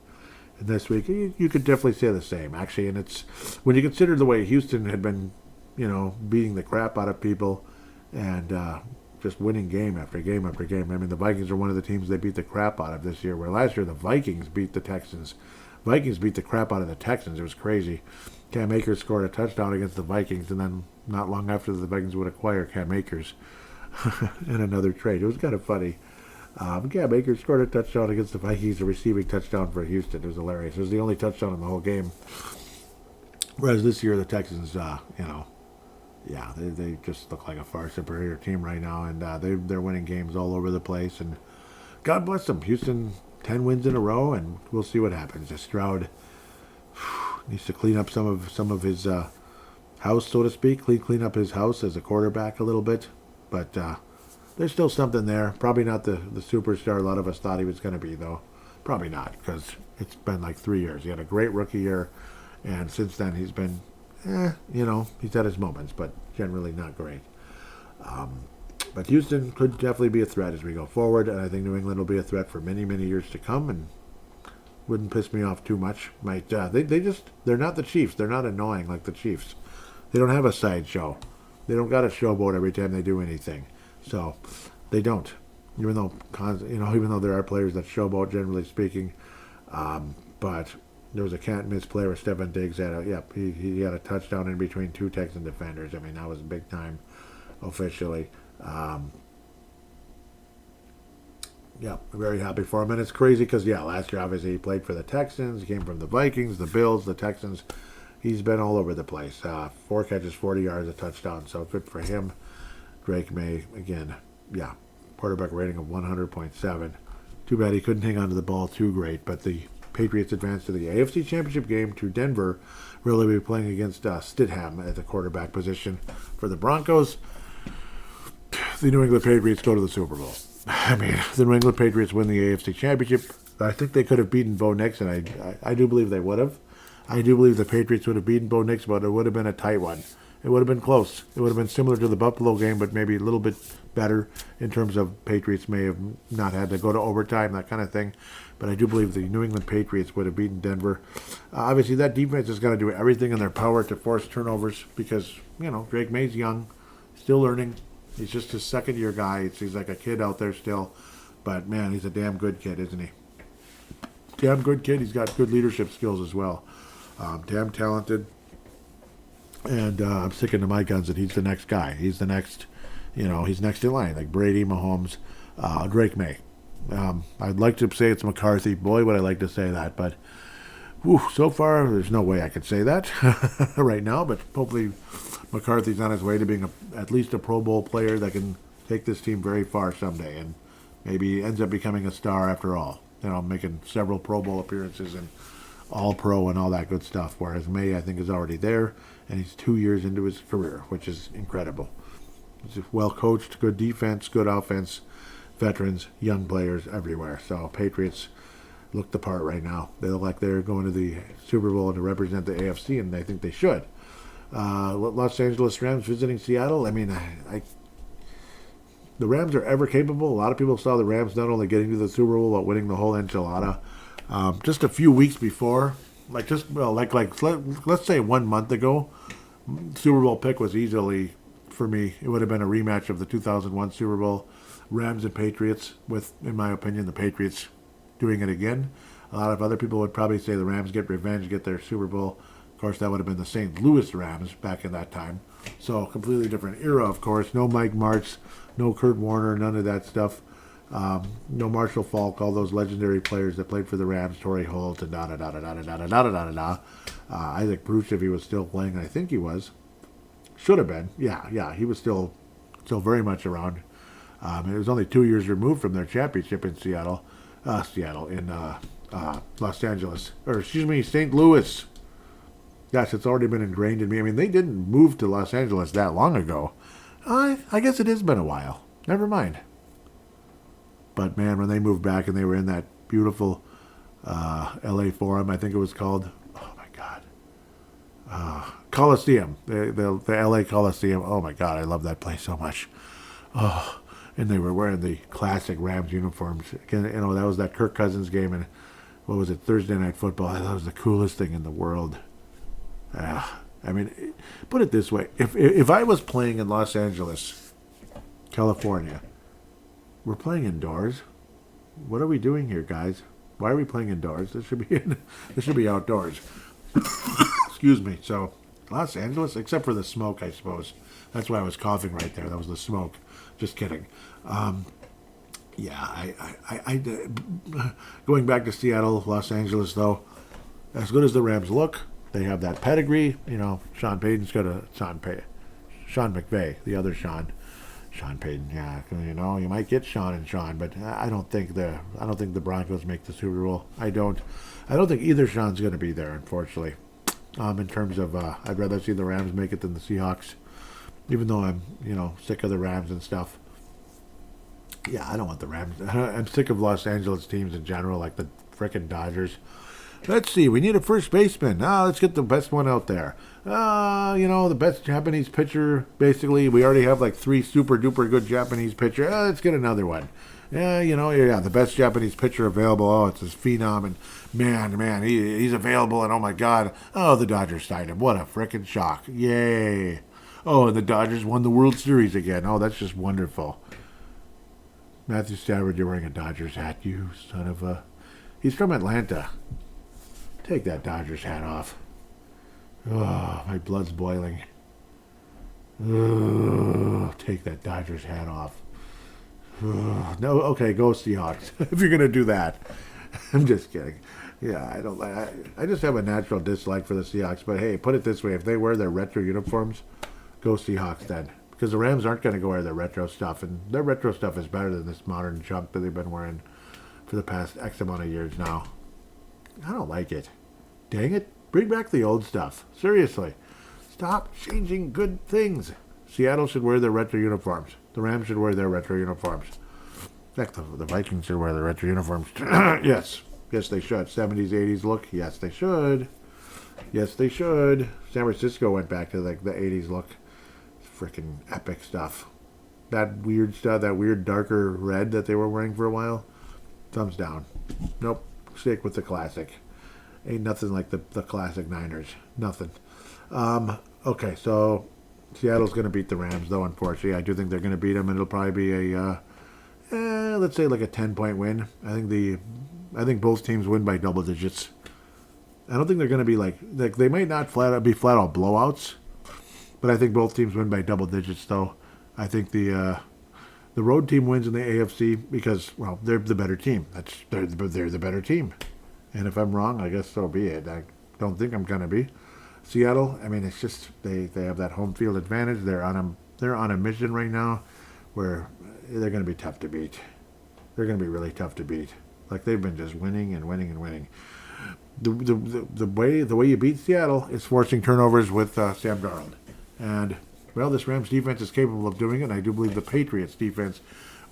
And this week, you could definitely say the same, actually. And it's when you consider the way Houston had been, beating the crap out of people and just winning game after game after game. I mean, the Vikings are one of the teams they beat the crap out of this year, where last year the Vikings beat the Texans. Vikings beat the crap out of the Texans. It was crazy. Cam Akers scored a touchdown against the Vikings, and then not long after the Vikings would acquire Cam Akers in another trade. It was kind of funny. Cam Akers scored a touchdown against the Vikings, a receiving touchdown for Houston. It was hilarious. It was the only touchdown in the whole game. Whereas this year the Texans, they just look like a far superior team right now, and they're winning games all over the place. And God bless them. Houston, 10 wins in a row, and we'll see what happens. Stroud needs to clean up some of his house, so to speak. Clean up his house as a quarterback a little bit, but there's still something there. Probably not the superstar a lot of us thought he was going to be, though. Probably not, because it's been like 3 years. He had a great rookie year, and since then he's been, he's had his moments, but generally not great. But Houston could definitely be a threat as we go forward, and I think New England will be a threat for many, many years to come, and wouldn't piss me off too much. They're not the Chiefs. They're not annoying like the Chiefs. They don't have a sideshow. They don't got a showboat every time they do anything. So they don't. Even though there are players that showboat, generally speaking, but there was a can't miss play where Stephon Diggs he had a touchdown in between two Texan defenders. I mean, that was big time officially. Very happy for him. And it's crazy because, last year, obviously, he played for the Texans. He came from the Vikings, the Bills, the Texans. He's been all over the place. 4 catches, 40 yards, a touchdown. So good for him. Drake May, again, quarterback rating of 100.7. Too bad he couldn't hang on to the ball too great. But the Patriots advanced to the AFC Championship game to Denver. Really be playing against Stidham at the quarterback position for the Broncos. The New England Patriots go to the Super Bowl. I mean, the New England Patriots win the AFC Championship. I think they could have beaten Bo Nix, and I do believe they would have. I do believe the Patriots would have beaten Bo Nix, but it would have been a tight one. It would have been close. It would have been similar to the Buffalo game, but maybe a little bit better in terms of Patriots may have not had to go to overtime, that kind of thing. But I do believe the New England Patriots would have beaten Denver. Obviously, that defense is going to do everything in their power to force turnovers because, Drake May's young, still learning. He's just his second-year guy. He's like a kid out there still. But, man, he's a damn good kid, isn't he? Damn good kid. He's got good leadership skills as well. Damn talented. And I'm sticking to my guns that he's the next guy. He's the next, he's next in line. Like Brady, Mahomes, Drake May. I'd like to say it's McCarthy. Boy, would I like to say that. But so far, there's no way I could say that right now. But hopefully McCarthy's on his way to being at least a Pro Bowl player that can take this team very far someday. And maybe ends up becoming a star after all. Making several Pro Bowl appearances and All-Pro and all that good stuff. Whereas May, I think, is already there. And he's 2 years into his career, which is incredible. He's well coached, good defense, good offense, veterans, young players everywhere. So Patriots look the part right now. They look like they're going to the Super Bowl to represent the AFC, and I think they should. Los Angeles Rams visiting Seattle. I mean, the Rams are ever capable. A lot of people saw the Rams not only getting to the Super Bowl, but winning the whole enchilada. Just a few weeks before, let's say 1 month ago, Super Bowl pick was easily, for me, it would have been a rematch of the 2001 Super Bowl, Rams and Patriots, with, in my opinion, the Patriots doing it again. A lot of other people would probably say the Rams get revenge, get their Super Bowl. Of course, that would have been the St. Louis Rams back in that time. So, completely different era, of course. No Mike Martz, no Kurt Warner, none of that stuff. No Marshall Faulk, all those legendary players that played for the Rams, Torrey Holt, and da-da-da-da-da-da-da-da-da-da-da. Isaac Bruce, if he was still playing, I think he was. Should have been. Yeah, he was still very much around. It was only 2 years removed from their championship in Los Angeles. Or, excuse me, St. Louis. Gosh, it's already been ingrained in me. I mean, they didn't move to Los Angeles that long ago. I guess it has been a while. Never mind. But, man, when they moved back and they were in that beautiful L.A. Forum, I think it was called. Oh, my God. Coliseum. The L.A. Coliseum. Oh, my God, I love that place so much. Oh, and they were wearing the classic Rams uniforms. Again, that was that Kirk Cousins game, and what was it, Thursday Night Football. That was the coolest thing in the world. I mean, put it this way. If I was playing in Los Angeles, California, we're playing indoors. What are we doing here, guys? Why are we playing indoors? This should be outdoors. Excuse me. So, Los Angeles, except for the smoke, I suppose. That's why I was coughing right there. That was the smoke. Just kidding. Going back to Seattle, Los Angeles, though, as good as the Rams look, they have that pedigree. Sean Payton's got Sean McVay, the other Sean Payton. Yeah, you might get Sean and Sean, but I don't think the Broncos make the Super Bowl. I don't think either Sean's going to be there, unfortunately. In terms of, I'd rather see the Rams make it than the Seahawks, even though I'm sick of the Rams and stuff. Yeah, I don't want the Rams. I'm sick of Los Angeles teams in general, like the frickin' Dodgers. Let's see, we need a first baseman. Let's get the best one out there. The best Japanese pitcher, basically. We already have like 3 super duper good Japanese pitchers. Let's get another one. The best Japanese pitcher available. Oh, it's this phenom, and man, he's available, and oh my God. Oh, the Dodgers signed him. What a frickin' shock. Yay. Oh, and the Dodgers won the World Series again. Oh, that's just wonderful. Matthew Stafford, you're wearing a Dodgers hat, you son of a... He's from Atlanta. Take that Dodgers hat off. Oh, my blood's boiling. Oh, take that Dodgers hat off. Oh, no, okay, go Seahawks. If you're going to do that. I'm just kidding. Yeah, I just have a natural dislike for the Seahawks. But hey, put it this way. If they wear their retro uniforms, go Seahawks then. Because the Rams aren't going to go wear their retro stuff. And their retro stuff is better than this modern junk that they've been wearing for the past X amount of years now. I don't like it. Dang it. Bring back the old stuff. Seriously. Stop changing good things. Seattle should wear their retro uniforms. The Rams should wear their retro uniforms. In fact, the Vikings should wear their retro uniforms. Yes. Yes, they should. 70s, 80s look. Yes, they should. Yes, they should. San Francisco went back to like the 80s look. Freaking epic stuff. That weird stuff, that weird darker red that they were wearing for a while. Thumbs down. Nope. Stick with the classic. Ain't nothing like the classic Niners. Nothing. Okay, so Seattle's going to beat the Rams, though, unfortunately. I do think they're going to beat them, and it'll probably be a, let's say like a 10-point win. I think both teams win by double digits. I don't think they're going to be like they might not be flat out blowouts, but I think both teams win by double digits, though. I think the road team wins in the AFC because, well, they're the better team. They're the better team. And if I'm wrong, I guess so be it. I don't think I'm going to be. Seattle, I mean, it's just they have that home field advantage. They're on a mission right now where they're going to be tough to beat. They're going to be really tough to beat. Like they've been just winning and winning and winning. The way you beat Seattle is forcing turnovers with Sam Darnold. And, well, this Rams defense is capable of doing it, and I do believe the Patriots defense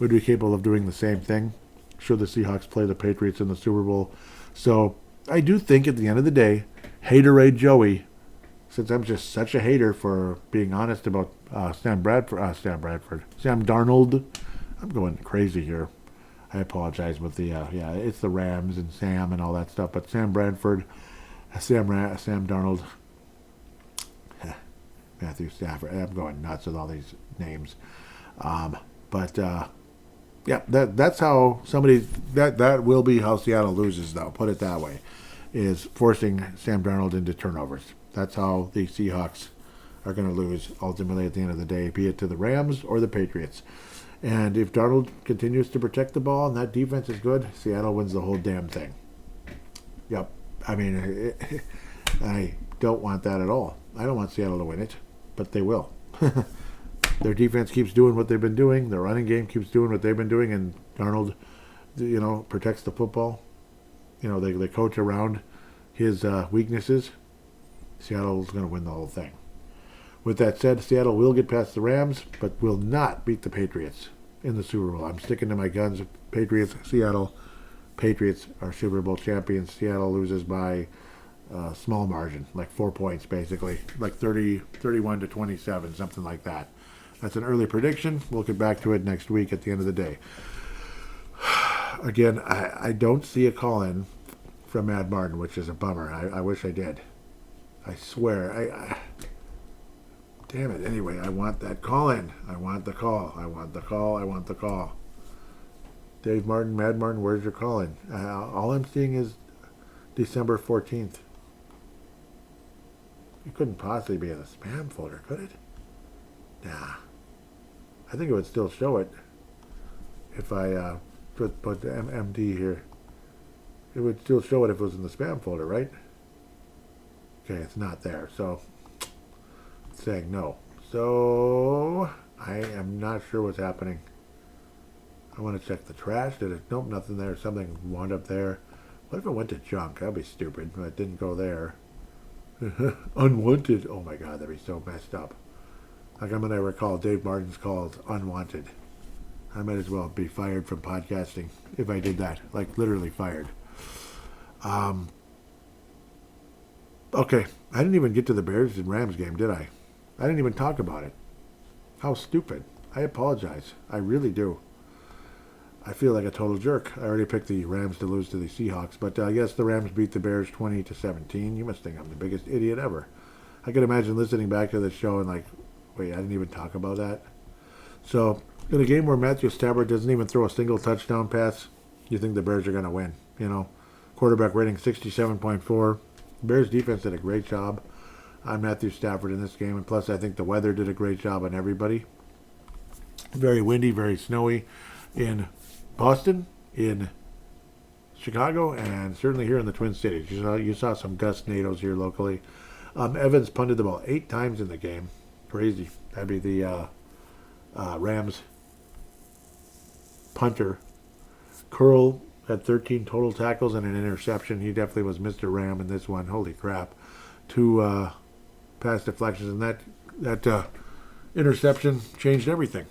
would be capable of doing the same thing should the Seahawks play the Patriots in the Super Bowl. So I do think at the end of the day, Haterade Joey, since I'm just such a hater for being honest about Sam Darnold, I'm going crazy here. I apologize with the, it's the Rams and Sam and all that stuff, but Sam Bradford, Sam Darnold, Matthew Stafford, I'm going nuts with all these names. But Yeah, that's how that will be how Seattle loses, though. Put it that way, is forcing Sam Darnold into turnovers. That's how the Seahawks are going to lose ultimately at the end of the day, be it to the Rams or the Patriots. And if Darnold continues to protect the ball and that defense is good, Seattle wins the whole damn thing. Yep. I mean, I don't want that at all. I don't want Seattle to win it, but they will. Their defense keeps doing what they've been doing. Their running game keeps doing what they've been doing, and Darnold, protects the football. They coach around his weaknesses. Seattle's going to win the whole thing. With that said, Seattle will get past the Rams, but will not beat the Patriots in the Super Bowl. I'm sticking to my guns. Patriots, Seattle. Patriots are Super Bowl champions. Seattle loses by a small margin, like 4 points basically, like 31-27, something like that. That's an early prediction. We'll get back to it next week at the end of the day. Again, I don't see a call-in from Mad Martin, which is a bummer. I wish I did. I swear. Damn it. Anyway, I want that call-in. I want the call. I want the call. I want the call. Dave Martin, Mad Martin, where's your call-in? All I'm seeing is December 14th. It couldn't possibly be in the spam folder, could it? Nah. I think it would still show it if I put the MD here. It would still show it if it was in the spam folder, right? Okay, it's not there, so it's saying no. So I am not sure what's happening. I want to check the trash. Did it? Nope, nothing there. Something wound up there. What if it went to junk? That'd be stupid. But it didn't go there. Unwanted. Oh my God, that'd be so messed up. Like I'm going to recall Dave Martin's calls unwanted. I might as well be fired from podcasting if I did that. Like literally fired. Okay, I didn't even get to the Bears and Rams game, did I? I didn't even talk about it. How stupid. I apologize. I really do. I feel like a total jerk. I already picked the Rams to lose to the Seahawks, but I guess the Rams beat the Bears 20-17. You must think I'm the biggest idiot ever. I can imagine listening back to the show and like, wait, I didn't even talk about that. So, in a game where Matthew Stafford doesn't even throw a single touchdown pass, you think the Bears are going to win. Quarterback rating 67.4. Bears defense did a great job on Matthew Stafford in this game, and plus I think the weather did a great job on everybody. Very windy, very snowy in Boston, in Chicago, and certainly here in the Twin Cities. You saw some gust nados here locally. Evans punted the ball 8 times in the game. Crazy. That'd be the Rams punter. Curl had 13 total tackles and an interception. He definitely was Mr. Ram in this one. Holy crap. 2 pass deflections, and that interception changed everything.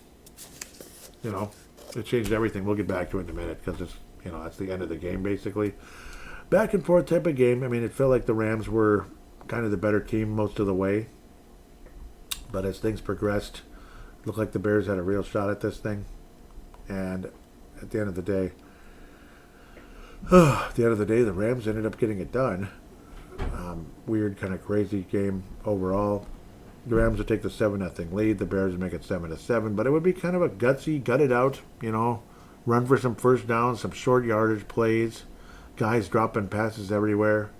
It changed everything. We'll get back to it in a minute because it's, that's the end of the game basically. Back and forth type of game. I mean, it felt like the Rams were kind of the better team most of the way. But as things progressed, it looked like the Bears had a real shot at this thing. And at the end of the day, the Rams ended up getting it done. Weird, kind of crazy game overall. The Rams would take the 7-0 lead. The Bears would make it 7-7. But it would be kind of a gutsy, gutted out, run for some first downs, some short yardage plays, guys dropping passes everywhere.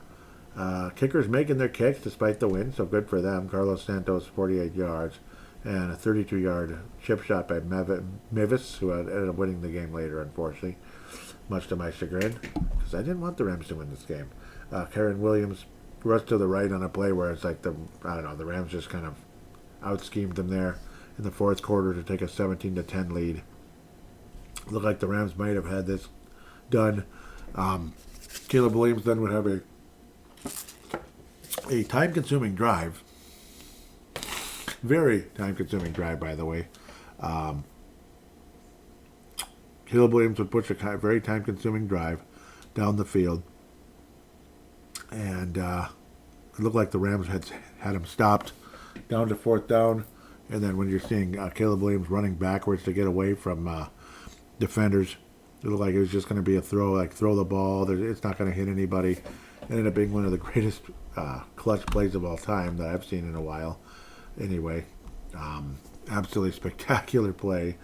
Kickers making their kicks despite the win, so good for them. Carlos Santos, 48 yards, and a 32-yard chip shot by Mevis, who ended up winning the game later, unfortunately, much to my chagrin, because I didn't want the Rams to win this game. Karen Williams rushed to the right on a play where it's like the Rams just kind of out-schemed them there in the fourth quarter to take a 17-10 lead. Looked like the Rams might have had this done. Caleb Williams then would have a time-consuming drive. Very time-consuming drive, by the way. Caleb Williams would push a very time-consuming drive down the field. And it looked like the Rams had him stopped down to fourth down. And then when you're seeing Caleb Williams running backwards to get away from defenders, it looked like it was just going to be a throw, like throw the ball. It's not going to hit anybody. It ended up being one of the greatest clutch plays of all time that I've seen in a while. Anyway, absolutely spectacular play.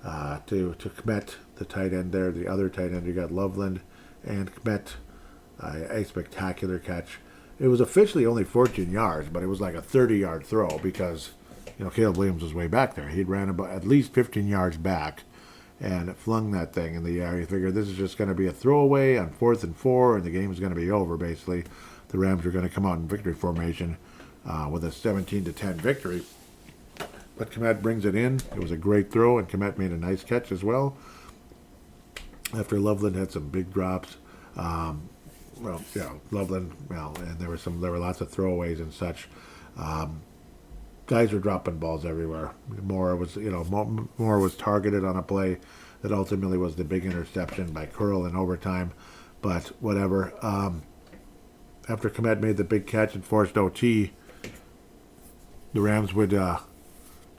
to Kmet, the tight end there, the other tight end. You got Loveland and Kmet, a spectacular catch. It was officially only 14 yards, but it was like a 30-yard throw because, Caleb Williams was way back there. He'd ran about at least 15 yards back and flung that thing in the air. You figure this is just going to be a throwaway on 4th and 4, and the game is going to be over, basically. The Rams are going to come out in victory formation with a 17-10 victory. But Kmet brings it in. It was a great throw, and Kmet made a nice catch as well. After Loveland had some big drops. Loveland, and there were lots of throwaways and such. Guys were dropping balls everywhere. Moore was targeted on a play that ultimately was the big interception by Curl in overtime. But whatever. After Kmet made the big catch and forced OT, the Rams would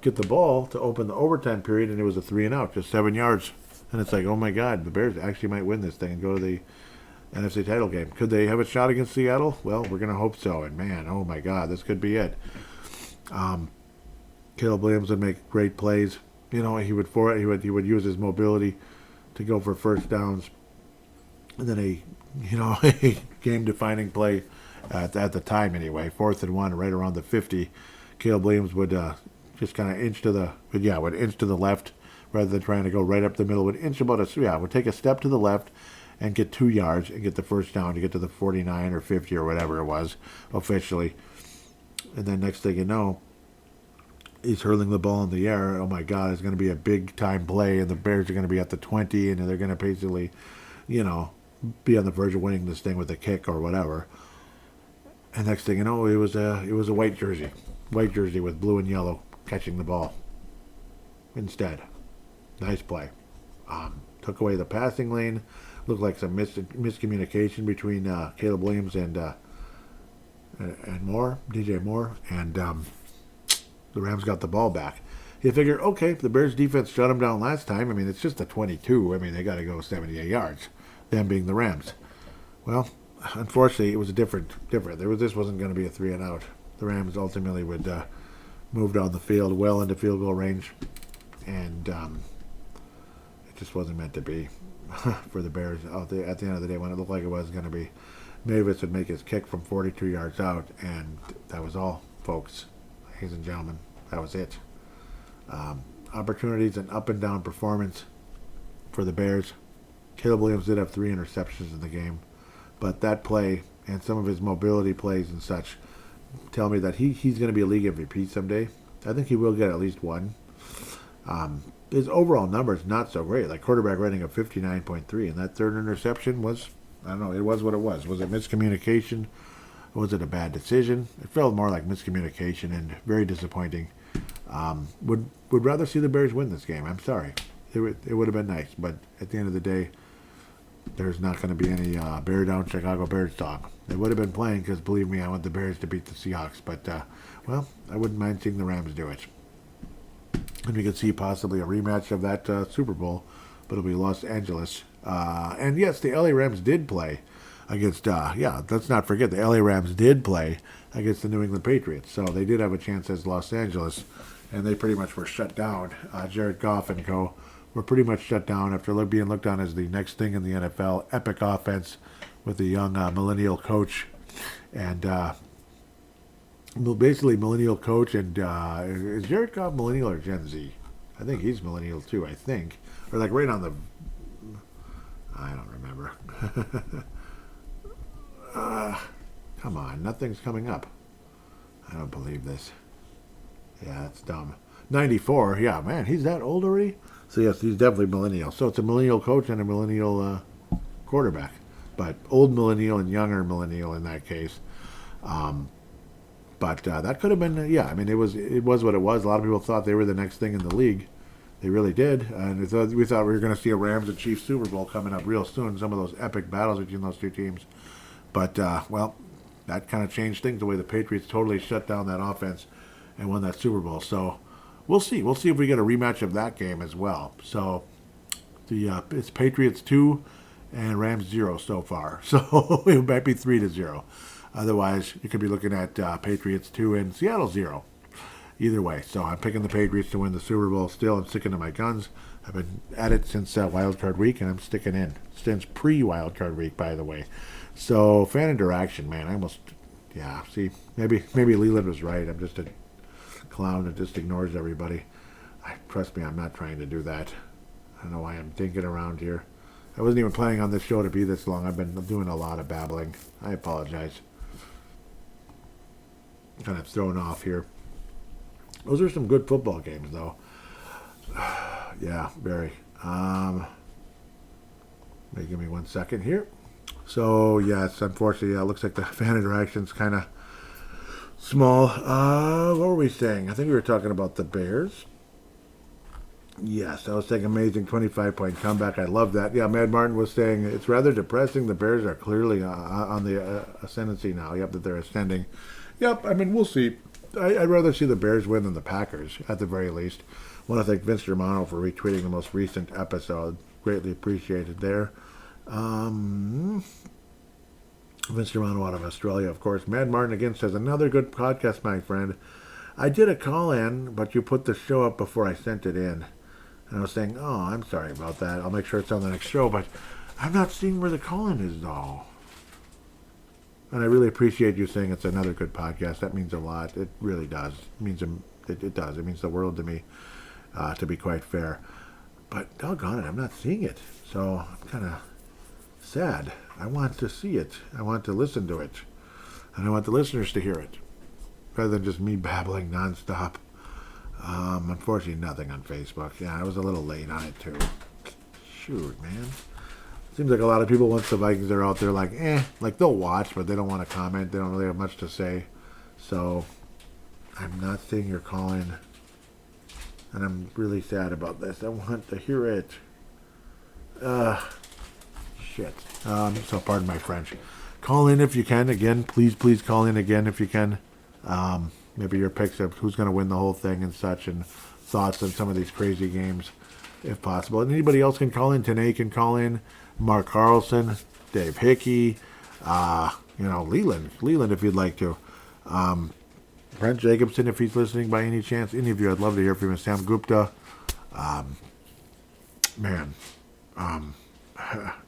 get the ball to open the overtime period, and it was a 3-and-out, just 7 yards. And it's like, oh my God, the Bears actually might win this thing and go to the NFC title game. Could they have a shot against Seattle? Well, we're going to hope so. And man, oh my God, this could be it. Caleb Williams would make great plays. He would use his mobility to go for first downs. And then a game-defining play at the time anyway, 4th and 1, right around the 50. Caleb Williams would just kind of inch to the left rather than trying to go right up the middle. Would take a step to the left and get 2 yards and get the first down to get to the 49 or 50 or whatever it was officially. And then next thing you know, he's hurling the ball in the air. Oh my God, it's going to be a big time play, and the Bears are going to be at the 20, and they're going to basically, be on the verge of winning this thing with a kick or whatever. And next thing you know, it was a white jersey with blue and yellow catching the ball instead. Nice play. Took away the passing lane. Looked like some miscommunication between Caleb Williams and DJ Moore, and the Rams got the ball back. You figure, okay, the Bears defense shut them down last time. I mean, it's just a 22. I mean, they got to go 78 yards, them being the Rams. Well, unfortunately, it was different. This wasn't going to be a 3-and-out. The Rams ultimately would move down the field well into field goal range, and it just wasn't meant to be for the Bears at the end of the day when it looked like it was going to be. Mavis would make his kick from 42 yards out, and that was all, folks. Ladies and gentlemen, that was it. Opportunities and up and down performance for the Bears. Caleb Williams did have 3 interceptions in the game, but that play and some of his mobility plays and such tell me that he's going to be a league MVP someday. I think he will get at least one. His overall numbers not so great, like quarterback rating of 59.3, and that third interception was, I don't know, it was what it was. Was it miscommunication? Was it a bad decision? It felt more like miscommunication and very disappointing. Would rather see the Bears win this game. I'm sorry. It would have been nice, but at the end of the day, there's not going to be any Bear Down Chicago Bears talk. They would have been playing because, believe me, I want the Bears to beat the Seahawks. But, I wouldn't mind seeing the Rams do it. And we could see possibly a rematch of that Super Bowl, but it'll be Los Angeles. And yes, the LA Rams did play against, let's not forget, the LA Rams did play against the New England Patriots. So they did have a chance as Los Angeles, and they pretty much were shut down. Jared Goff and co. were pretty much shut down after being looked on as the next thing in the NFL. Epic offense with the young millennial coach. And basically millennial coach, and is Jared Goff millennial or Gen Z? I think he's millennial too, I think. Or like right on the... I don't remember. Come on, nothing's coming up. I don't believe this. Yeah, that's dumb. 94, yeah, man, he's that old already? So yes, he's definitely millennial. So it's a millennial coach and a millennial quarterback. But old millennial and younger millennial in that case. But that could have been, it was what it was. A lot of people thought they were the next thing in the league. They really did. And we thought we were going to see a Rams and Chiefs Super Bowl coming up real soon. Some of those epic battles between those two teams. But, that kind of changed things the way the Patriots totally shut down that offense and won that Super Bowl. So we'll see. We'll see if we get a rematch of that game as well. So it's Patriots 2 and Rams 0 so far. So it might be 3-0. Otherwise, you could be looking at Patriots 2 and Seattle 0. either way. So I'm picking the Patriots to win the Super Bowl still. I'm sticking to my guns. I've been at it since Wild Card Week, and I'm sticking in. Since pre-Wild Card Week, by the way. So fan interaction, man. See, maybe Leland was right. I'm just a clown that just ignores everybody. Trust me, I'm not trying to do that. I don't know why I'm thinking around here. I wasn't even planning on this show to be this long. I've been doing a lot of babbling. I apologize. Kind of thrown off here. Those are some good football games, though. Yeah, very. Give me 1 second here. So, yes, unfortunately, it looks like the fan interaction's kind of small. What were we saying? I think we were talking about the Bears. Yes, I was saying amazing 25-point comeback. I love that. Yeah, Mad Martin was saying it's rather depressing. The Bears are clearly on the ascendancy now. Yep, that they're ascending. Yep, I mean, we'll see. I'd rather see the Bears win than the Packers, at the very least. I want to thank Vince Germano for retweeting the most recent episode. Greatly appreciated there. Vince Germano out of Australia, of course. Mad Martin again says, another good podcast, my friend. I did a call-in, but you put the show up before I sent it in. And I was saying, oh, I'm sorry about that. I'll make sure it's on the next show, but I'm not seeing where the call-in is, though. And I really appreciate you saying it's another good podcast. That means a lot. It really does. It does. It means the world to me, to be quite fair. But doggone it, I'm not seeing it. So I'm kind of sad. I want to see it. I want to listen to it. And I want the listeners to hear it. Rather than just me babbling nonstop. Unfortunately, nothing on Facebook. Yeah, I was a little late on it, too. Shoot, man. Seems like a lot of people, once the Vikings are out there, like they'll watch, but they don't want to comment. They don't really have much to say. So, I'm not seeing your call-in. And I'm really sad about this. I want to hear it. Shit. So, pardon my French. Call in if you can. Again, please call in again if you can. Maybe your picks of who's going to win the whole thing and such, and thoughts on some of these crazy games, if possible. And anybody else can call in. Tanae can call in. Mark Carlson, Dave Hickey, Leland if you'd like to. Brent Jacobson, if he's listening by any chance. Any of you, I'd love to hear from you. Sam Gupta. Malcolm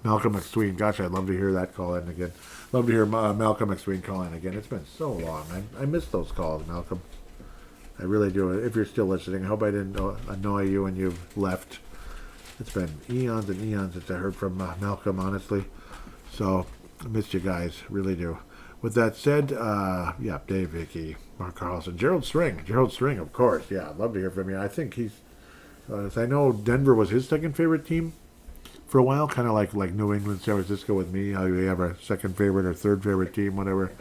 McSween. Gosh, I'd love to hear that call in again. Love to hear Malcolm McSween call in again. It's been so long. I miss those calls, Malcolm. I really do. If you're still listening, I hope I didn't annoy you when you've left. It's been eons and eons since I heard from Malcolm, honestly. So, I missed you guys. Really do. With that said, Dave Hickey, Mark Carlson, Gerald String, of course. Yeah, I'd love to hear from you. I think he's, I know Denver was his second favorite team for a while, kind of like New England, San Francisco with me, how you have a second favorite or third favorite team, whatever.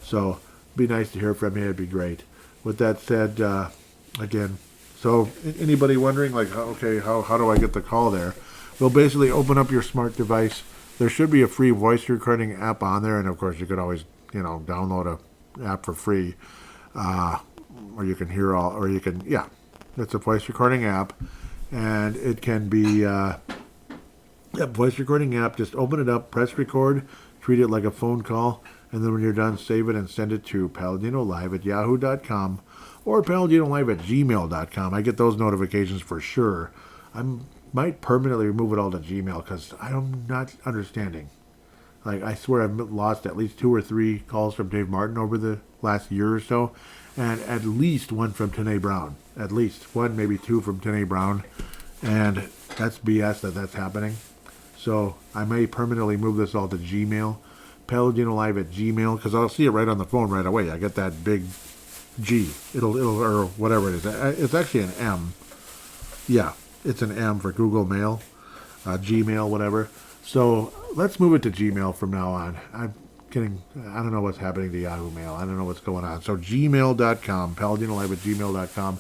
So, it'd be nice to hear from you. It'd be great. With that said, again, so anybody wondering, how do I get the call there? Well, basically open up your smart device. There should be a free voice recording app on there, and of course you could always, download a app for free, or you can hear it's a voice recording app, and it can be voice recording app. Just open it up, press record, treat it like a phone call, and then when you're done, save it and send it to paladinolive@yahoo.com or paladinolive@gmail.com. I get those notifications for sure. I might permanently remove it all to Gmail because I'm not understanding. I swear I've lost at least 2 or 3 calls from Dave Martin over the last year or so, and at least one from Tanae Brown. At least one, maybe 2 from Tanae Brown, and that's BS that's happening. So I may permanently move this all to Gmail, paladinolive@gmail, because I'll see it right on the phone right away. I get that big G. It'll or whatever it is. It's actually an M. Yeah, it's an M for Google Mail, Gmail, whatever. So let's move it to Gmail from now on. I don't know what's happening to Yahoo Mail. I don't know what's going on. So gmail.com, paladinolive@gmail.com.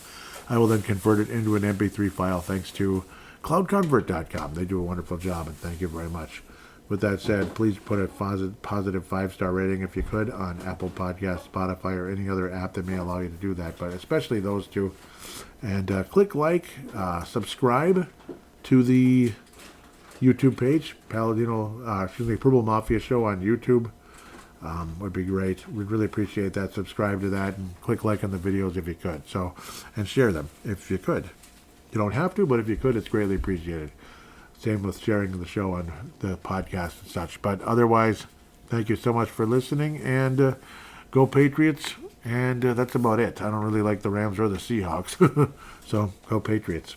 I will then convert it into an MP3 file thanks to cloudconvert.com. They do a wonderful job, and thank you very much. With that said, please put a positive 5-star rating if you could on Apple Podcasts, Spotify, or any other app that may allow you to do that, but especially those two. And click subscribe to the YouTube page, Purple Mafia Show on YouTube. would be great. We'd really appreciate that. Subscribe to that and click like on the videos if you could. So, and share them if you could. You don't have to, but if you could, it's greatly appreciated. Same with sharing the show on the podcast and such. But otherwise, thank you so much for listening, and go Patriots. And that's about it. I don't really like the Rams or the Seahawks. So go Patriots.